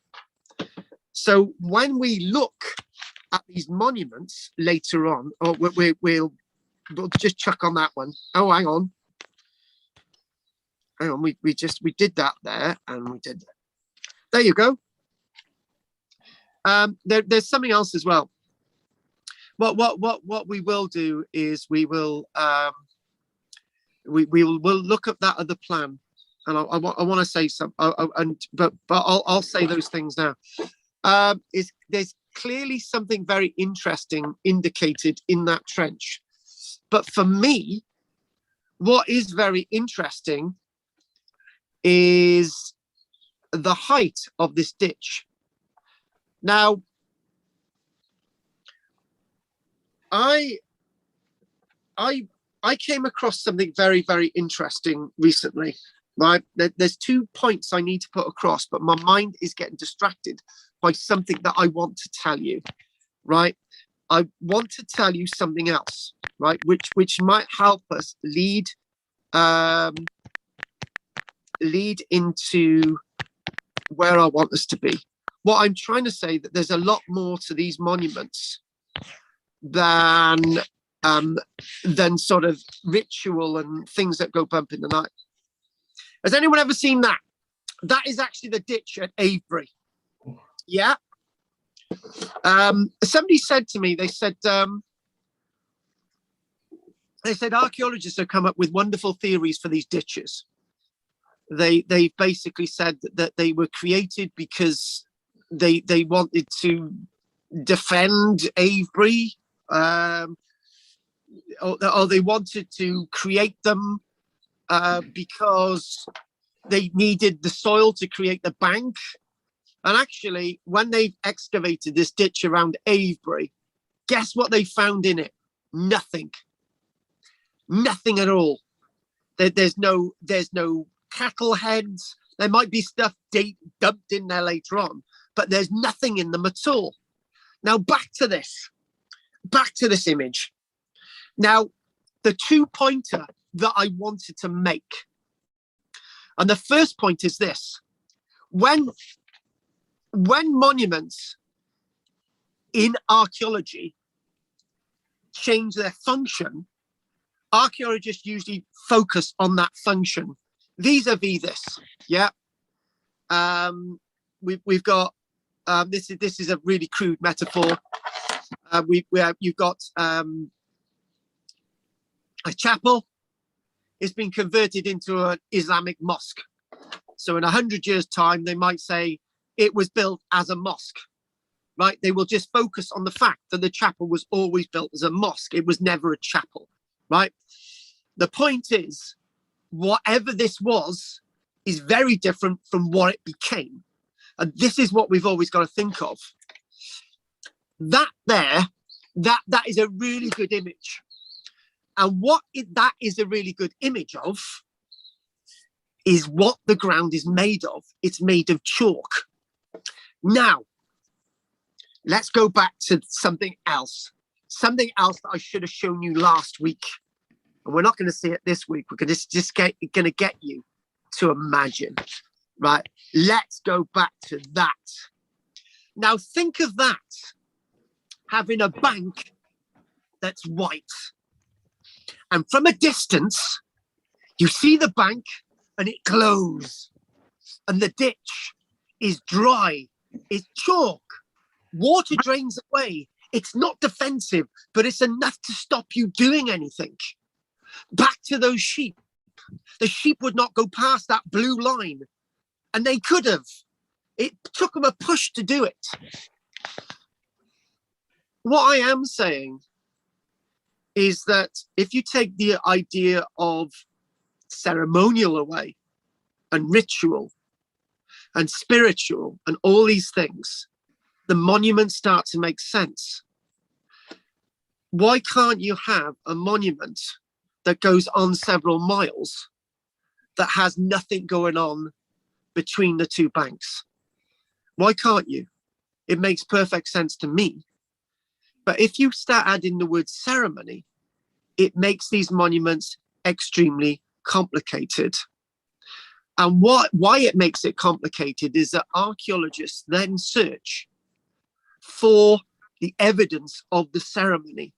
So when we look at these monuments later on, we'll just chuck on that one. Oh, hang on. We did that there, and we did that. There you go. There's something else as well. What we will do is we'll look at that other plan, and I want to say some, but I'll say those things now. There's clearly something very interesting indicated in that trench. But for me, what is very interesting is the height of this ditch. Now, I came across something very, very interesting recently. Right, there's 2 points I need to put across, but my mind is getting distracted by something that I want to tell you. Right, I want to tell you something else. Right, which might help us lead into where I want us to be. What I'm trying to say that there's a lot more to these monuments than sort of ritual and things that go bump in the night. Has anyone ever seen that? That is actually the ditch at Avebury. Yeah. Somebody said to me, they said archaeologists have come up with wonderful theories for these ditches. They basically said that they were created because they wanted to defend Avebury, or they wanted to create them because they needed the soil to create the bank. And actually, when they excavated this ditch around Avebury, guess what they found in it? Nothing. Nothing at all. There's no cattle heads. There might be stuff dumped in there later on, but there's nothing in them at all. Now back to this image. Now, the 2-pointer that I wanted to make, and the first point is this: when monuments in archaeology change their function, archaeologists usually focus on that function vis-a-vis this. Yeah. We've got this is a really crude metaphor. You've got a chapel. It's been converted into an Islamic mosque. So in 100 years' time, they might say it was built as a mosque, right? They will just focus on the fact that the chapel was always built as a mosque. It was never a chapel, right? The point is, whatever this was is very different from what it became. And this is what we've always got to think of. That is a really good image. And that is a really good image of is what the ground is made of. It's made of chalk. Now, let's go back to something else that I should have shown you last week. And we're not going to see it this week. We're going to get you to imagine, right? Let's go back to that. Now, think of that, having a bank that's white. And from a distance, you see the bank and it glows. And the ditch is dry, it's chalk. Water drains away. It's not defensive, but it's enough to stop you doing anything. Back to those sheep. The sheep would not go past that blue line. And they could have. It took them a push to do it. What I am saying is that if you take the idea of ceremonial away and ritual and spiritual and all these things, the monuments start to make sense. Why can't you have a monument that goes on several miles that has nothing going on between the two banks? Why can't you? It makes perfect sense to me. But if you start adding the word ceremony, it makes these monuments extremely complicated. And why it makes it complicated is that archaeologists then search for the evidence of the ceremony.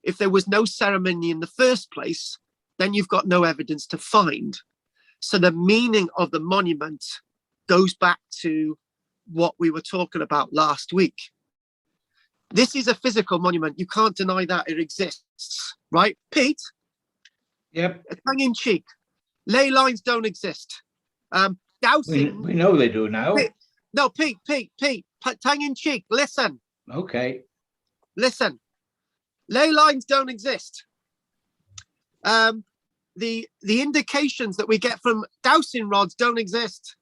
If there was no ceremony in the first place, then you've got no evidence to find. So the meaning of the monument goes back to what we were talking about last week. This is a physical monument. You can't deny that it exists, right? Pete? Yep. Tongue in cheek. Ley lines don't exist. Dowsing. We know they do now. No, Pete, tongue in cheek. Listen. Okay. Listen, ley lines don't exist. The indications that we get from dowsing rods don't exist.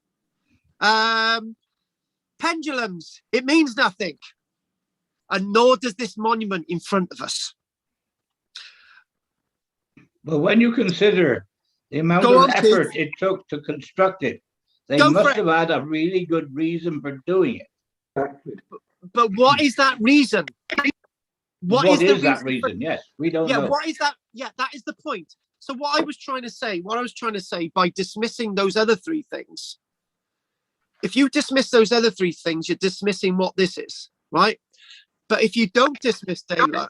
Pendulums, it means nothing. And nor does this monument in front of us. But when you consider the amount Go of on, effort Keith. it took to construct it, they Go for must it. have had a really good reason for doing it. Exactly. But what is that reason? What the is that for- reason? Yes, we don't yeah, know. what is that? Yeah, that is the point. So what I was trying to say by dismissing those other three things, if you dismiss those other three things, you're dismissing what this is, right? But if you don't dismiss daylight,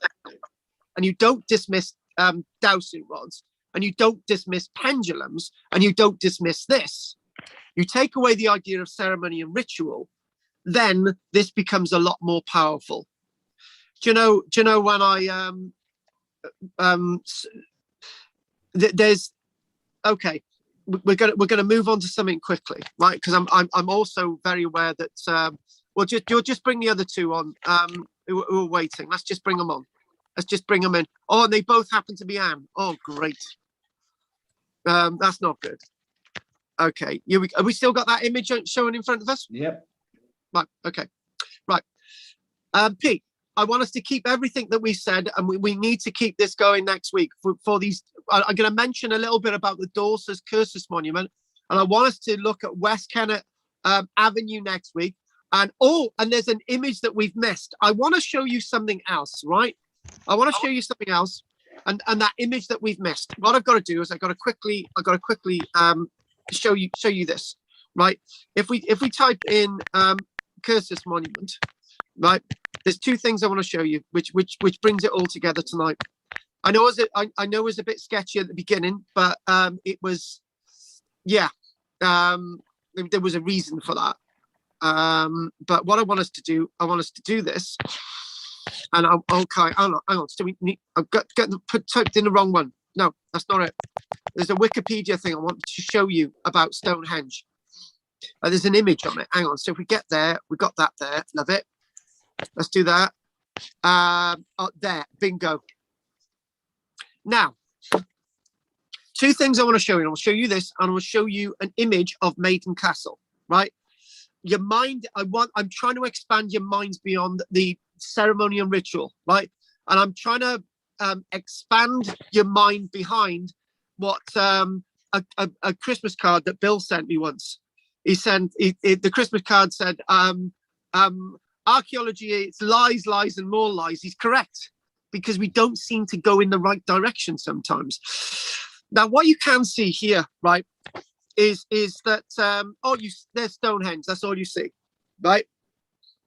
and you don't dismiss dowsing rods, and you don't dismiss pendulums, and you don't dismiss this, you take away the idea of ceremony and ritual, then this becomes a lot more powerful. Do you know when I there's okay, we're gonna move on to something quickly, right? Because I'm also very aware that well, you'll just bring the other two on who are waiting. Let's just bring them on. Let's just bring them in. Oh, and they both happen to be Anne. Oh, great. That's not good. Okay, have we still got that image showing in front of us? Yep. Right. Okay. Right. Pete, I want us to keep everything that we said, and we need to keep this going next week for these. I'm going to mention a little bit about the Dorsus Cursus Monument, and I want us to look at West Kennet Avenue next week. And there's an image that we've missed. I want to show you something else, right? I want to show you something else, and that image that we've missed. What I've got to do is I've got to quickly show you this, right? If we type in Cursus Monument, right? There's two things I want to show you, which brings it all together tonight. I know it was a bit sketchy at the beginning, but it was, yeah, there was a reason for that. But what I want us to do this, and okay, hang on. So I've typed in the wrong one. No, that's not it. There's a Wikipedia thing I want to show you about Stonehenge. There's an image on it. Hang on. So if we get there, we got that there. Love it. Let's do that. There, bingo. Now, two things I want to show you. I will show you this, and I will show you an image of Maiden Castle. Right, your mind. I'm trying to expand your minds beyond the ceremony and ritual. Right, and I'm trying to expand your mind behind what a Christmas card that Bill sent me once. He sent the Christmas card said, archaeology, it's lies, lies, and more lies. He's correct, because we don't seem to go in the right direction sometimes. Now, what you can see here, right, is that there's Stonehenge. That's all you see, right?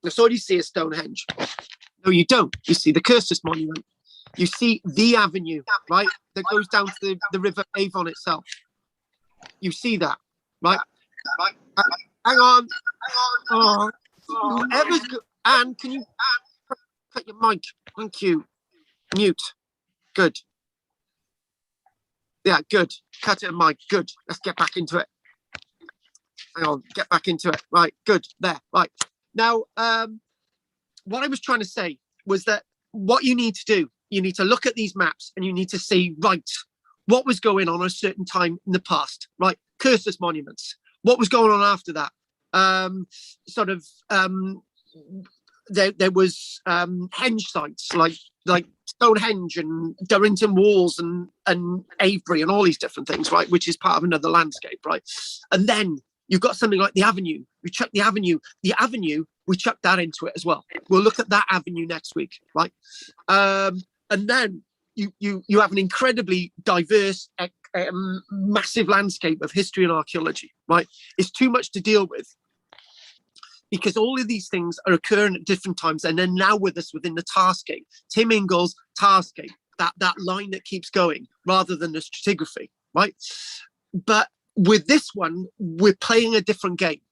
That's all you see is Stonehenge. No, you don't. You see the Cursus Monument. You see the avenue, right, that goes down to the River Avon itself. You see that, right? Hang on. Oh. Whatever's good. Anne, can you cut your mic? Thank you. Mute. Good. Yeah, good. Cut it, mic. Good. Let's get back into it. Hang on. Get back into it. Right. Good. There. Right. Now, what I was trying to say was that what you need to do, you need to look at these maps and you need to see, right, what was going on at a certain time in the past, right? Cursus monuments. What was going on after that? There was henge sites like Stonehenge and Durrington Walls and Avebury and all these different things, right? Which is part of another landscape, right? And then you've got something like the avenue. We chuck the avenue. The avenue, we chuck that into it as well. We'll look at that avenue next week, right? And then you have an incredibly diverse, massive landscape of history and archaeology, right? It's too much to deal with, because all of these things are occurring at different times, and they're now with us within the Tarscape. Tim Ingall's Tarscape, that line that keeps going, rather than the stratigraphy, right? But with this one, we're playing a different game.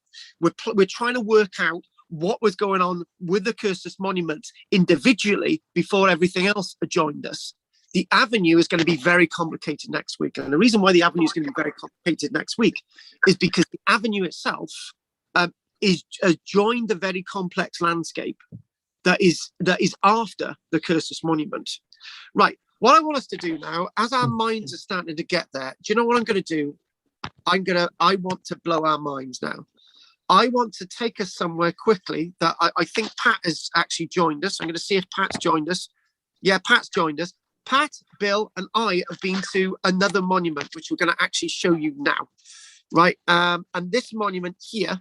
We're trying to work out what was going on with the Cursus monuments individually before everything else joined us. The avenue is going to be very complicated next week. And the reason why the avenue is going to be very complicated next week is because the avenue itself is joined a very complex landscape that is after the cursus monument. Right. What I want us to do now, as our minds are starting to get there, do you know what I'm going to do? I want to blow our minds now. I want to take us somewhere quickly that I think Pat has actually joined us. I'm going to see if Pat's joined us. Yeah, Pat's joined us. Pat, Bill, and I have been to another monument, which we're going to actually show you now. Right. And this monument here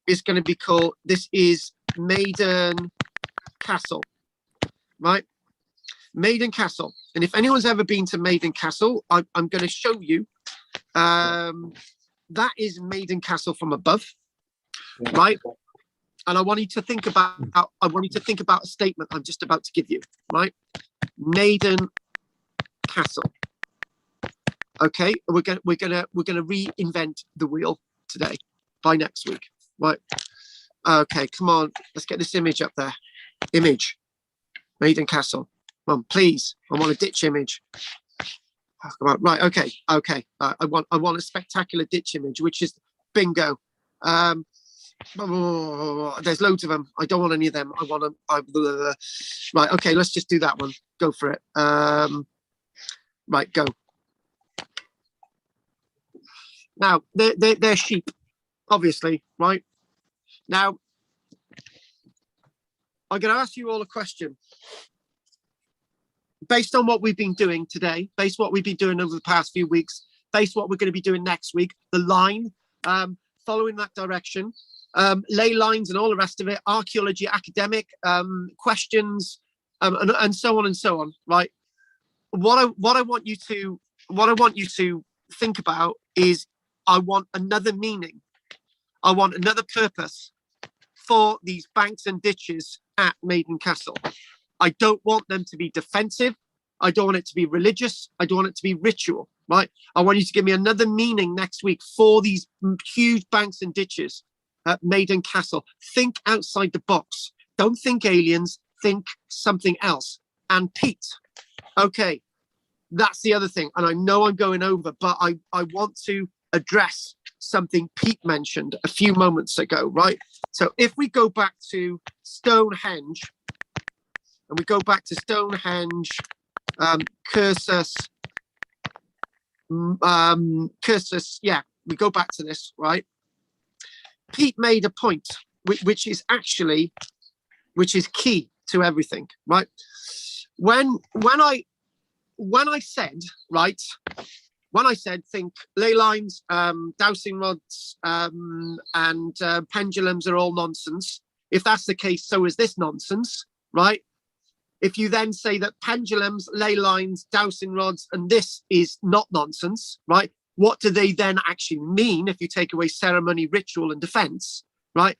is going to be called, this is Maiden Castle. Right. Maiden Castle. And if anyone's ever been to Maiden Castle, I'm going to show you. That is Maiden Castle from above, right? And I want you to think about. A statement I'm just about to give you, right? Maiden Castle. Okay, we're gonna reinvent the wheel today by next week, right? Okay, come on, let's get this image up there. Image, Maiden Castle. Come on, please. I want a ditch image. Oh, come on. Right. Okay. I want a spectacular ditch image, which is bingo. There's loads of them. I don't want any of them. I want them. Right. Okay. Let's just do that one. Go for it. Right. Go. Now they're sheep, obviously. Right. Now I'm going to ask you all a question. Based on what we've been doing today, based on what we've been doing over the past few weeks, based on what we're going to be doing next week, the line, following that direction, ley lines and all the rest of it, archaeology, academic questions, and so on and so on. Right. What I want you to think about is I want another meaning. I want another purpose for these banks and ditches at Maiden Castle. I don't want them to be defensive. I don't want it to be religious. I don't want it to be ritual, right? I want you to give me another meaning next week for these huge banks and ditches at Maiden Castle. Think outside the box. Don't think aliens, think something else. And Pete, okay, that's the other thing. And I know I'm going over, but I want to address something Pete mentioned a few moments ago, right? So if we go back to Stonehenge, and we go back to Stonehenge, cursus, yeah, we go back to this, right? Pete made a point, which is key to everything, right? When I said, right, when I said think ley lines, dowsing rods, and pendulums are all nonsense. If that's the case, so is this nonsense, right? If you then say that pendulums, ley lines, dowsing rods, and this is not nonsense, right? What do they then actually mean if you take away ceremony, ritual, and defense, right?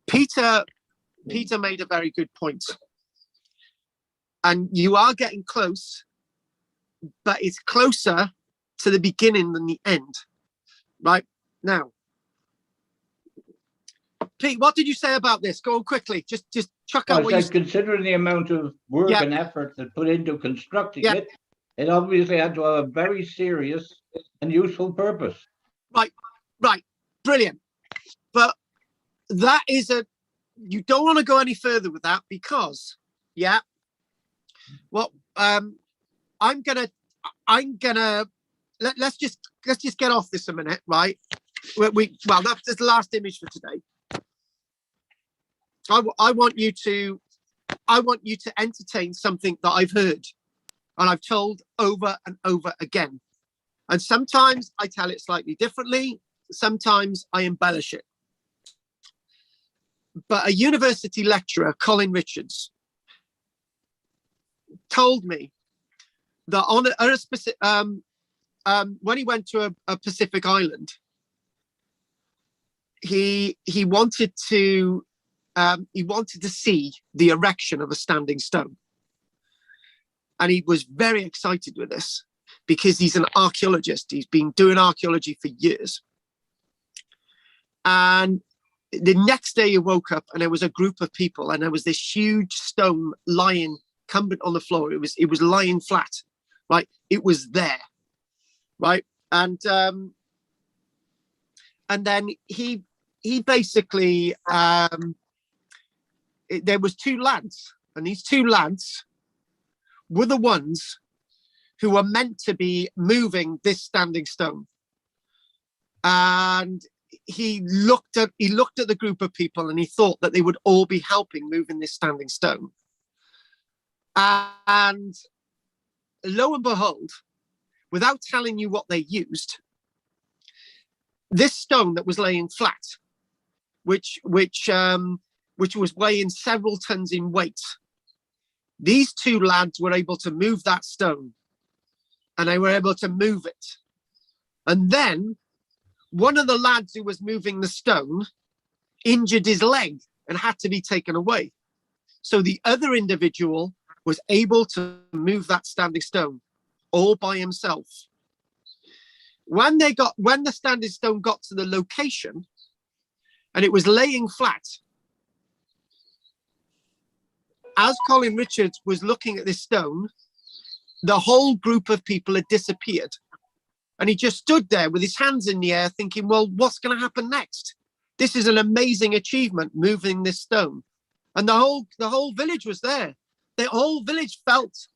Peter made a very good point. And you are getting close, but it's closer to the beginning than the end, right? Now, Pete, what did you say about this? Go on quickly. Just chuck out what you said. Considering the amount of work and effort that put into constructing it, it obviously had to have a very serious and useful purpose. Right. Brilliant. But that is you don't want to go any further with that because, let's just get off this a minute, right? That's the last image for today. I want you to entertain something that I've heard and I've told over and over again. And sometimes I tell it slightly differently. Sometimes I embellish it. But a university lecturer, Colin Richards, told me that on a specific, when he went to a Pacific island, he wanted to see the erection of a standing stone. And he was very excited with this because he's an archaeologist. He's been doing archaeology for years. And the next day he woke up and there was a group of people and there was this huge stone lying incumbent on the floor. It was lying flat, right? It was there, right? And then he basically there was two lads, and these two lads were the ones who were meant to be moving this standing stone. And he looked at the group of people, and he thought that they would all be helping moving this standing stone. And lo and behold, without telling you what they used, this stone that was laying flat, which was weighing several tons in weight, these two lads were able to move that stone, and they were able to move it. And then one of the lads who was moving the stone injured his leg and had to be taken away. So the other individual was able to move that standing stone all by himself. When the standing stone got to the location and it was laying flat, as Colin Richards was looking at this stone, the whole group of people had disappeared. And he just stood there with his hands in the air thinking, well, what's going to happen next? This is an amazing achievement, moving this stone. And the whole village was there. The whole village felt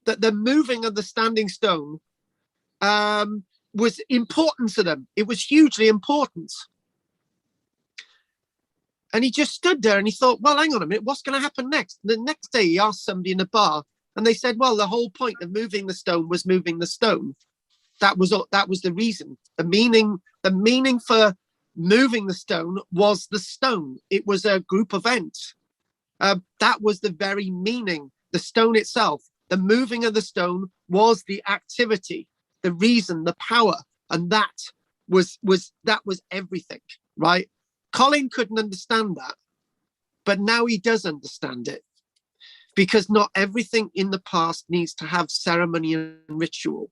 that the moving of the standing stone was important to them. It was hugely important. And he just stood there and he thought, well, hang on a minute, what's going to happen next? The next day he asked somebody in the bar, and they said, well, the whole point of moving the stone was moving the stone. That was the reason. The meaning for moving the stone was the stone. It was a group event. That was the very meaning. The stone itself, the moving of the stone was the activity, the reason, the power, and that was everything, right? Colin couldn't understand that, but now he does understand it, because not everything in the past needs to have ceremony and ritual.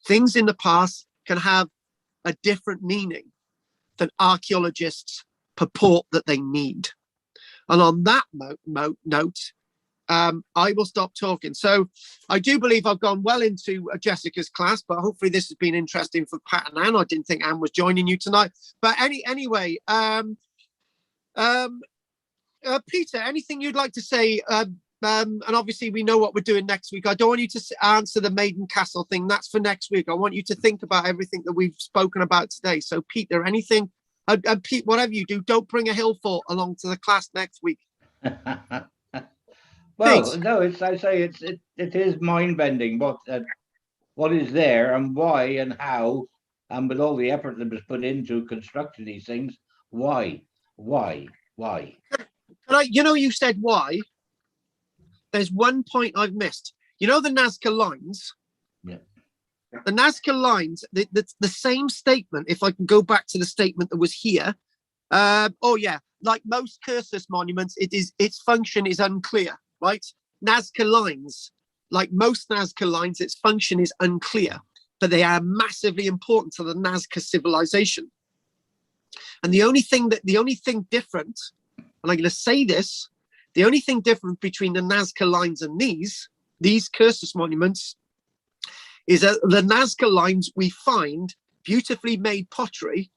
Things in the past can have a different meaning than archaeologists purport that they need. And on that note, I will stop talking. So I do believe I've gone well into Jessica's class, but hopefully this has been interesting for Pat and Anne. I didn't think Anne was joining you tonight. But anyway, Peter, anything you'd like to say? And obviously we know what we're doing next week. I don't want you to answer the Maiden Castle thing. That's for next week. I want you to think about everything that we've spoken about today. So Peter, anything, and Pete, whatever you do, don't bring a hill fort along to the class next week. Well, no, it is mind bending what is there and why and how, and with all the effort that was put into constructing these things, why? You said why. There's one point I've missed. You know the Nazca lines? Yeah. The Nazca lines, the same statement, if I can go back to the statement that was here. Like most cursus monuments, its function is unclear, right? Nazca lines, like most Nazca lines, its function is unclear, but they are massively important to the Nazca civilization. And the only thing different, and I'm going to say this, the only thing different between the Nazca lines and these cursus monuments is that the Nazca lines, we find beautifully made pottery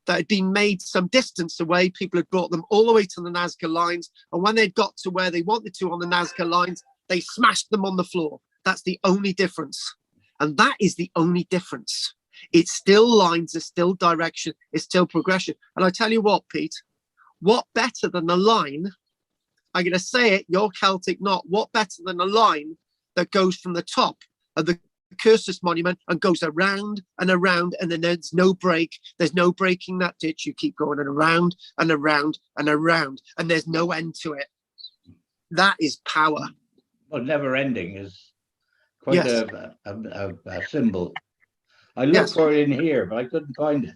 that had been made some distance away. People had brought them all the way to the Nazca lines. And when they'd got to where they wanted to on the Nazca lines, they smashed them on the floor. That's the only difference. And that is the only difference. It's still lines, it's still direction, it's still progression. And I tell you what, Pete, what better than a line? I'm going to say it, you're Celtic not. What better than a line that goes from the top of the cursus monument and goes around and around, and then there's no break. There's no breaking that ditch. You keep going and around and around and around, and there's no end to it. That is power. Well, never ending is quite a symbol. I looked for it in here, but I couldn't find it.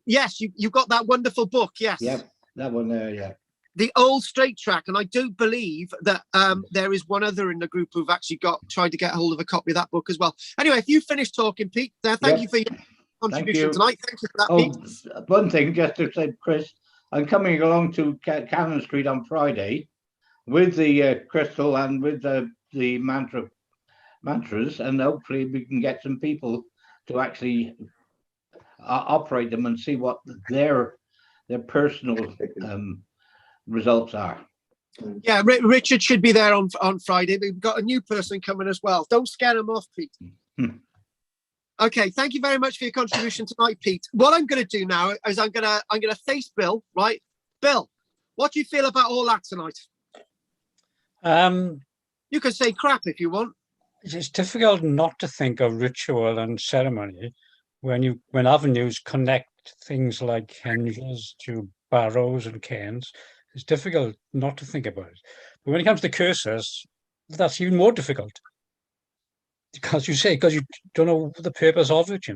Yes, you got that wonderful book. Yes. Yep, that one there. Yeah. The Old Straight Track, and I do believe that there is one other in the group who've actually tried to get hold of a copy of that book as well. Anyway, if you finish talking, Pete, thank you for your contribution tonight. Thank you for that, Pete. One thing, just to say, Chris, I'm coming along to Cannon Street on Friday with the crystal and with the mantras, and hopefully we can get some people to actually operate them and see what their personal results are. Yeah, Richard should be there on Friday. We've got a new person coming as well. Don't scare him off, Pete. Okay, thank you very much for your contribution tonight, Pete. What I'm going to do now is I'm going to face Bill. Right, Bill, what do you feel about all that tonight? You can say crap if you want. It's difficult not to think of ritual and ceremony when avenues connect things like henges to barrows and cairns. It's difficult not to think about it. But when it comes to cursus, that's even more difficult. Because you don't know the purpose of it,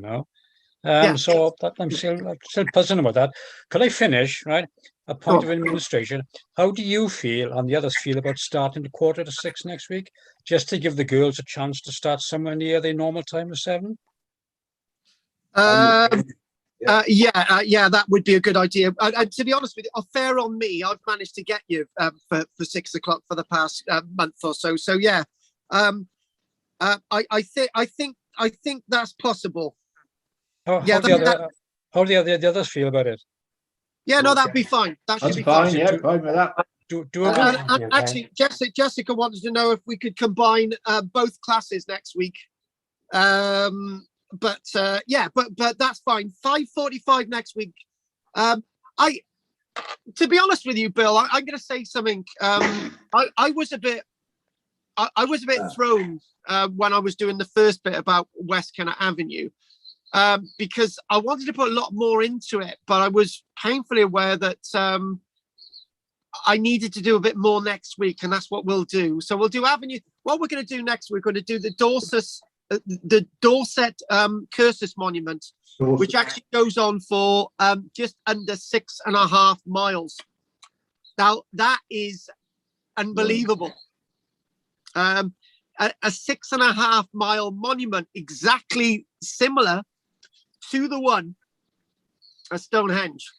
Yeah. So I'm still puzzling about that. Could I finish, right? A point of administration. How do you feel and the others feel about starting at 5:45 next week, just to give the girls a chance to start somewhere near their normal time of 7? Yeah, that would be a good idea. And to be honest with you, fair on me. I've managed to get you for 6 o'clock for the past month or so. So yeah, I think that's possible. How do the others feel about it? Yeah, no, that'd be fine. That should That's be fine. fine. Yeah, fine with that. Doable? And actually, Jessica wanted to know if we could combine both classes next week. But that's fine. 5:45 next week. To be honest with you, Bill, I'm going to say something. I was a bit thrown when I was doing the first bit about West Kennet Avenue, because I wanted to put a lot more into it, but I was painfully aware that I needed to do a bit more next week, and that's what we'll do. So we'll do Avenue. What we're going to do next week, we're going to do the Dorset cursus monument, which actually goes on for just under 6.5 miles. Now that is unbelievable. A 6.5 mile monument, exactly similar to the one at Stonehenge.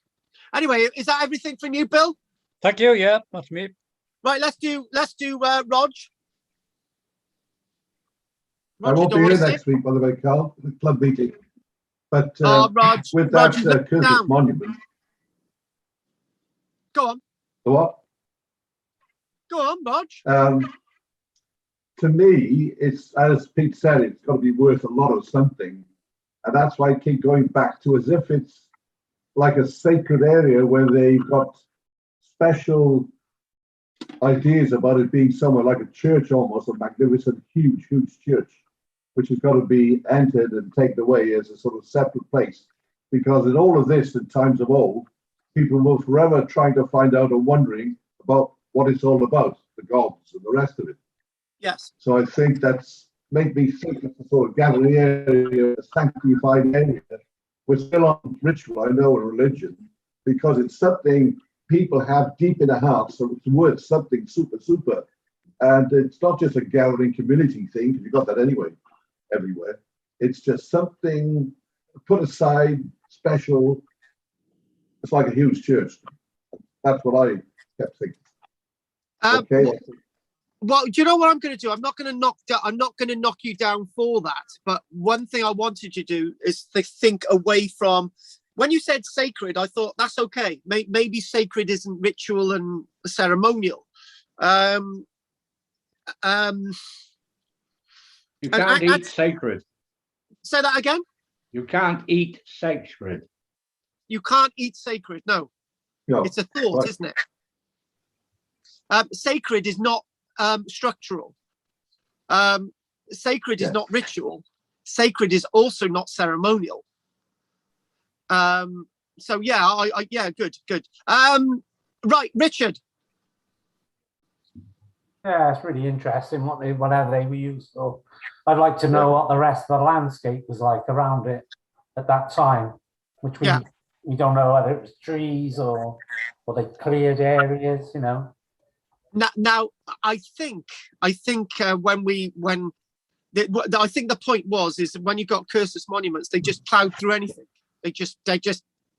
Anyway, is that everything from you, Bill? Thank you. Yeah, that's me. Right, let's do Rog. I won't be here next week, by the way, Carl, the club meeting. But Rog, with Rog, that cursus monument. Go on. The what? Go on, Rog. To me, it's, as Pete said, it's got to be worth a lot of something. And that's why I keep going back to as if it's like a sacred area where they've got special ideas about it being somewhere like a church, almost a magnificent, huge church, which has got to be entered and taken away as a sort of separate place. Because in all of this, in times of old, people were forever trying to find out and wondering about what it's all about, the gods and the rest of it. Yes. So I think that's made me think it's a sort of gathering area, a sanctified area. We're still on ritual, I know, and religion, because it's something people have deep in the heart, so it's worth something super. And it's not just a gathering community thing, because you've got that anyway, everywhere. It's just something put aside, special. It's like a huge church. That's what I kept thinking. Okay. Well, do you know what I'm going to do? I'm not going to knock you down for that. But one thing I wanted you to do is to think away from. When you said sacred, I thought that's okay. Maybe sacred isn't ritual and ceremonial. You can't eat sacred. Say that again. You can't eat sacred. You can't eat sacred. No, it's a thought, right. Isn't it? Sacred is not structural. Sacred is not ritual. Sacred is also not ceremonial. So yeah, good. Right, Richard. Yeah, it's really interesting whatever they were used for. I'd like to know what the rest of the landscape was like around it at that time, which we don't know whether it was trees or they cleared areas, Now I think I think the point is when you got cursus monuments, they just plowed through anything. They just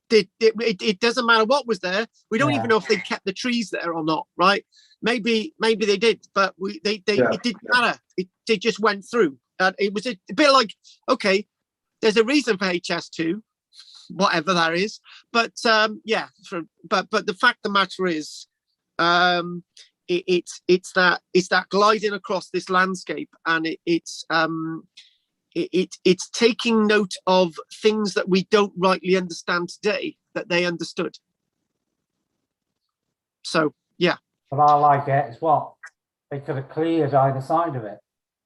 did it doesn't matter what was there. We don't even know if they kept the trees there or not, right? Maybe they did, but it didn't matter. They just went through. It was a bit like, okay, there's a reason for HS2, whatever that is. But but the fact of the matter is, It's that gliding across this landscape, and it's taking note of things that we don't rightly understand today that they understood. So yeah. But I like it as well. They could have cleared either side of it.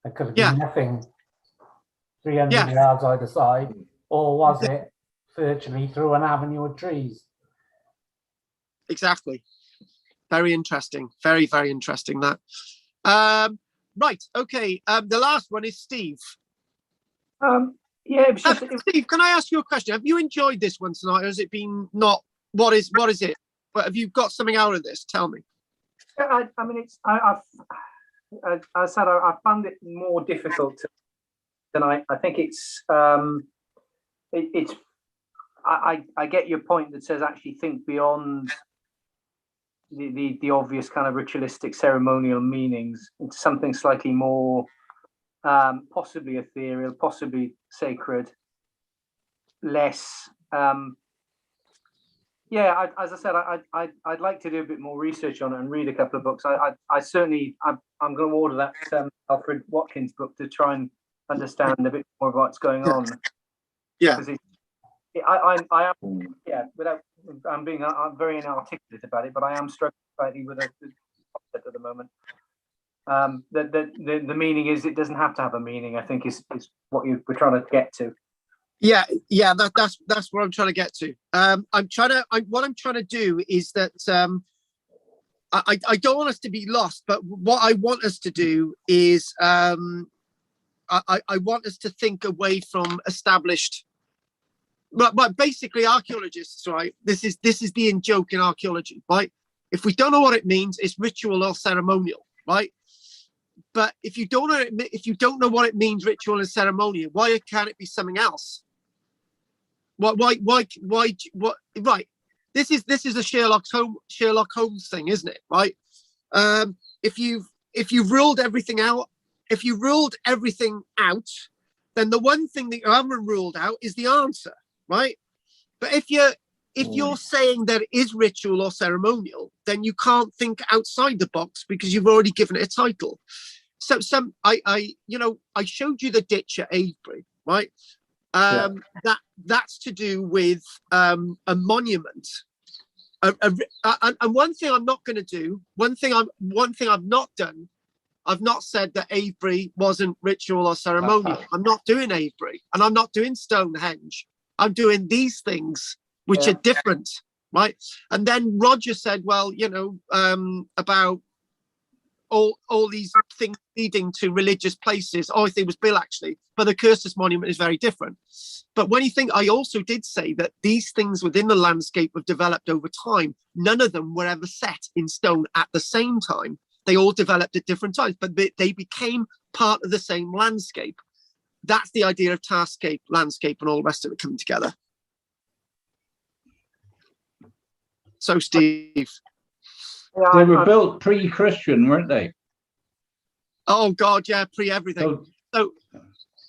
There could have been nothing 300 yards either side, or was it virtually through an avenue of trees? Exactly. Very interesting. Very, very interesting, that. Right. Okay. The last one is Steve. Yeah, it was just, Steve, can I ask you a question? Have you enjoyed this one tonight, or has it been not? What is it? But have you got something out of this? Tell me. I mean, as I said, I found it more difficult than I think it's. I get your point that says actually think beyond the obvious kind of ritualistic ceremonial meanings into something slightly more possibly ethereal, possibly sacred, less. Yeah, as I said, I'd like to do a bit more research on it and read a couple of books. I certainly, I'm going to order that Alfred Watkins book to try and understand a bit more of what's going on. Yeah. I am, yeah, without, I'm very inarticulate about it, but I am struggling slightly with the concept at the moment. The meaning is, it doesn't have to have a meaning, I think is what we're trying to get to. Yeah, that's what I'm trying to get to. What I'm trying to do is that I don't want us to be lost, but what I want us to do is I want us to think away from established, but basically archaeologists, right? This is the in-joke in archaeology, right? If we don't know what it means, it's ritual or ceremonial, right? But if you don't know what it means, ritual and ceremonial, why can't it be something else? Why? Right. This is a Sherlock Holmes thing, isn't it? Right. If you've ruled everything out, then the one thing that you haven't ruled out is the answer, right? But if you're saying that it is ritual or ceremonial, then you can't think outside the box because you've already given it a title. So I showed you the ditch at Avebury, right? That's to do with a monument. And one thing I'm not going to do, one thing I've not done, I've not said that Avebury wasn't ritual or ceremonial. I'm not doing Avebury, and I'm not doing Stonehenge. I'm doing these things which are different, right? And then Roger said, well, about all these things leading to religious places. Oh, I think it was Bill actually, but the Cursus monument is very different. But when you think, I also did say that these things within the landscape have developed over time. None of them were ever set in stone at the same time. They all developed at different times, but they became part of the same landscape. That's the idea of taskscape, landscape, and all the rest of it coming together. So, Steve. They were built pre-Christian, weren't they? Oh God, yeah, pre-everything.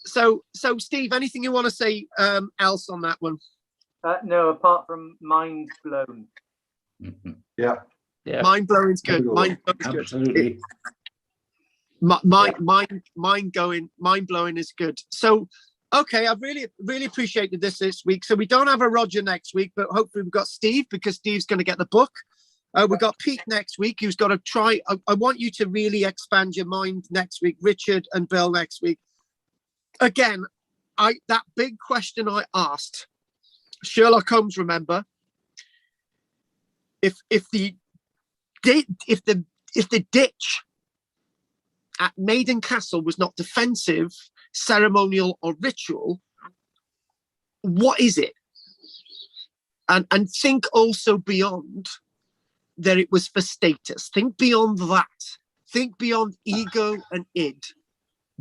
So, Steve, anything you want to say else on that one? No, apart from mind blown. Yeah. Mind blowing is good. Mind blowing is Absolutely. Good. Mind blowing is good. So, okay, I've really appreciated this week. So we don't have a Roger next week, but hopefully we've got Steve, because Steve's going to get the book. We've got Pete next week, who's got to try. I want you to really expand your mind next week. Richard and Bill next week. Again, that big question I asked Sherlock Holmes. Remember, if the ditch at Maiden Castle was not defensive, ceremonial, or ritual, what is it? And think also beyond that it was for status. Think beyond that. Think beyond ego and id,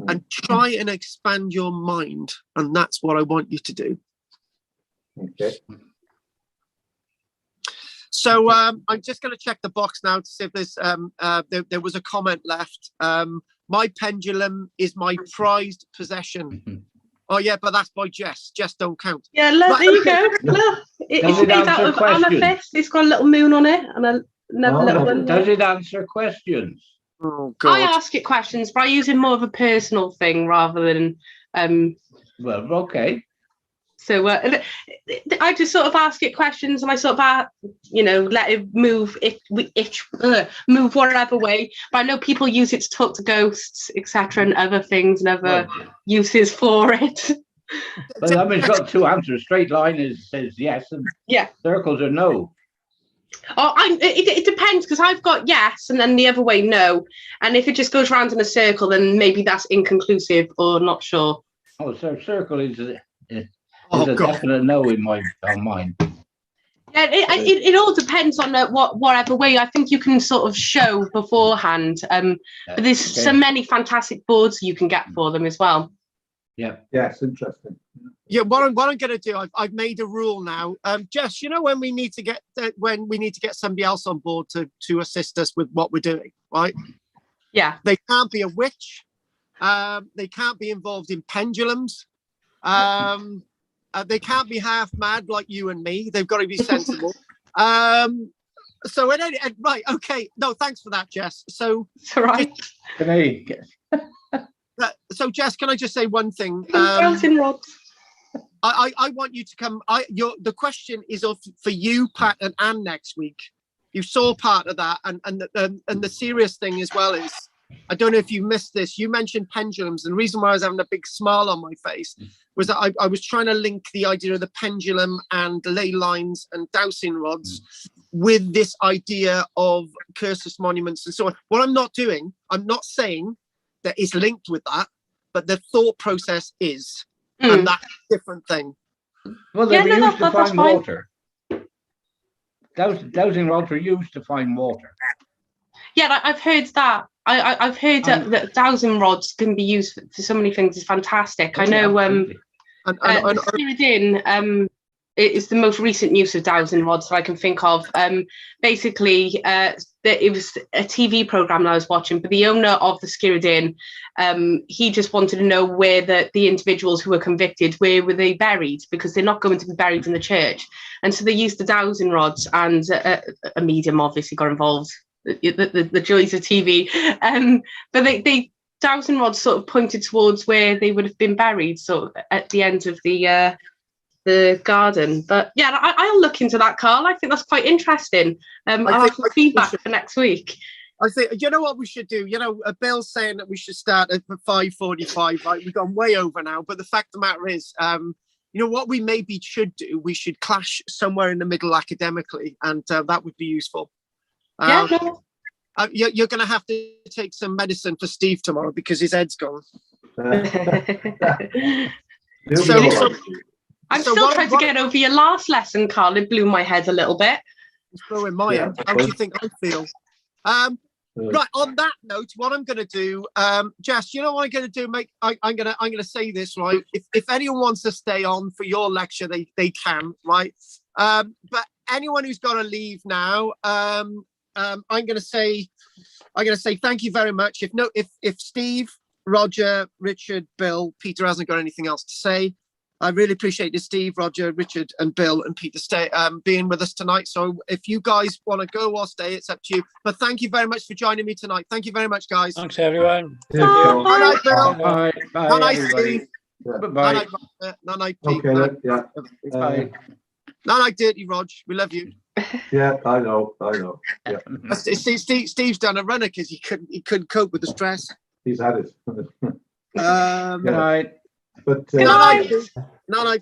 and try and expand your mind. And that's what I want you to do. Okay. So I'm just going to check the box now to see if there's there was a comment left. My pendulum is my prized possession. Oh yeah, but that's by Jess. Jess don't count. Yeah, look, Right, there you okay. go. Look, it's made out of amethyst. It's got a little moon on it and a another Oh, little no. one. Does it answer questions? Oh I God. ask it questions, but I use it more of a personal thing rather than Well, okay. so I just sort of ask it questions, and I sort of let it move move whatever way. But I know people use it to talk to ghosts, etc., and other things and other uses for it. But I mean, it's got two answers. Straight line says yes, and Yeah. circles are no. Oh, it depends, because I've got yes, and then the other way no. And if it just goes round in a circle, then maybe that's inconclusive or not sure. Oh, so circle is a Oh God. definite no on mine. Yeah, it all depends on whatever way. I think you can sort of show beforehand. But there's so many fantastic boards you can get for them as well. Yeah. Yes, interesting. Yeah, what I'm going to do, I've made a rule now. Jess, when we need to get somebody else on board to assist us with what we're doing, right? Yeah. They can't be a witch. They can't be involved in pendulums. They can't be half mad like you and me. They've got to be sensible. So right, okay. No, thanks for that, Jess. So it's all right. So Jess, can I just say one thing? Dowsing rods. I want you to come. The question is for you, Pat, and Anne next week. You saw part of that, and the serious thing as well is, I don't know if you missed this. You mentioned pendulums, and the reason why I was having a big smile on my face was that I was trying to link the idea of the pendulum and ley lines and dowsing rods with this idea of cursus monuments and so on. What I'm not doing, I'm not saying that it's linked with that, but the thought process is. And that's a different thing. Well, they were used to that's find fine. water. Dowsing rods were used to find water. Yeah, I've heard that. I've heard that dowsing rods can be used for so many things. It's fantastic. I know. The Spiridin is the most recent use of dowsing rods that I can think of. Basically, it was a TV program that I was watching, but the owner of the Spiridin, he just wanted to know where the individuals who were convicted, where were they buried, because they're not going to be buried in the church. And so they used the dowsing rods, and a medium obviously got involved. The joys of TV, but they dowsing rods sort of pointed towards where they would have been buried, sort of at the end of the garden. But yeah, I'll look into that, Carl. I think that's quite interesting. I'll have some feedback for next week. I think, you know what we should do? Bill's saying that we should start at 5:45, right? We've gone way over now, but the fact of the matter is, what we maybe should do, we should clash somewhere in the middle academically, and that would be useful. You're going to have to take some medicine for Steve tomorrow because his head's gone. I'm still trying to get over your last lesson, Carl. It blew my head a little bit. It's blowing my head. How do you think I feel? Right, on that note, what I'm going to do, Jess, you know what I'm going to do, mate? I'm going to say this, right? If anyone wants to stay on for your lecture, they can, right? But anyone who's got to leave now, I'm going to say thank you very much. If Steve, Roger, Richard, Bill, Peter hasn't got anything else to say, I really appreciate you, Steve, Roger, Richard, and Bill and Peter being with us tonight. So if you guys want to go or stay, it's up to you. But thank you very much for joining me tonight. Thank you very much, guys. Thanks, everyone. Good night, Bill. Bye. Good night, Steve. Bye. Night, Roger. Night, Pete. Okay, yeah. Bye. Night, Dirty Rog. We love you. Yeah, I know. Yeah. Steve's done a runner because he couldn't cope with the stress. He's had it. Good night. But Good night. Yeah, and I'm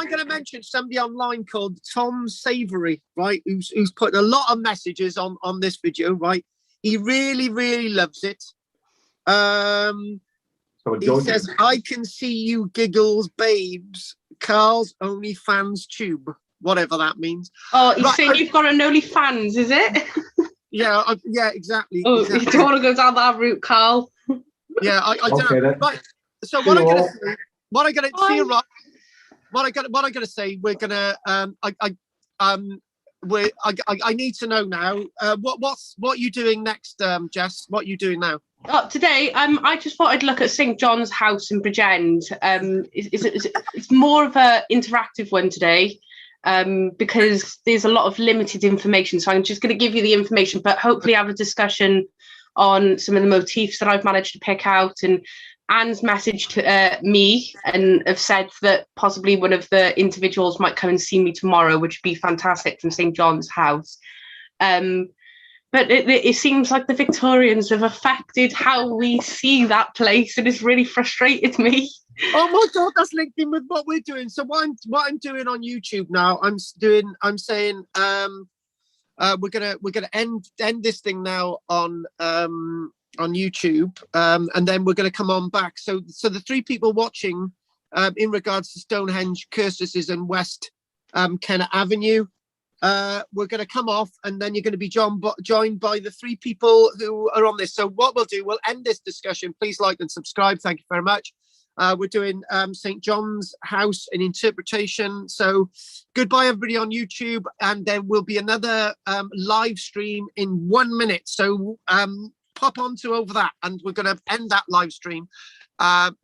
going to mention somebody online called Tom Savory, right? Who's put a lot of messages on this video, right? He really, really loves it. He says, "I can see you giggles, babes. Carl's OnlyFans tube." Whatever that means. Oh, he's saying you've got an OnlyFans, is it? Yeah, exactly. Oh, exactly. You don't want to go down that route, Carl. Yeah, I don't know. Right. So what I'm going to say, what I'm going to say, we're going to, I need to know now, what you doing next, Jess? What you doing now? Today, I just thought I'd look at St. John's House in Bridgend. It's more of an interactive one today. because there's a lot of limited information. So I'm just going to give you the information, but hopefully have a discussion on some of the motifs that I've managed to pick out. And Anne's messaged me and have said that possibly one of the individuals might come and see me tomorrow, which would be fantastic, from St. John's House. But it seems like the Victorians have affected how we see that place, and it's really frustrated me. Oh my God, that's linked in with what we're doing. So what I'm doing on YouTube now, I'm saying we're gonna end this thing now on YouTube, and then we're gonna come on back. So the three people watching in regards to Stonehenge, cursuses, and West Kennet Avenue, we're going to come off, and then you're going to be joined by the three people who are on this. So what we'll do, we'll end this discussion. Please like and subscribe. Thank you very much. We're doing St. John's House, an interpretation. So goodbye, everybody on YouTube, and there will be another live stream in 1 minute. So pop on to over that, and we're going to end that live stream. And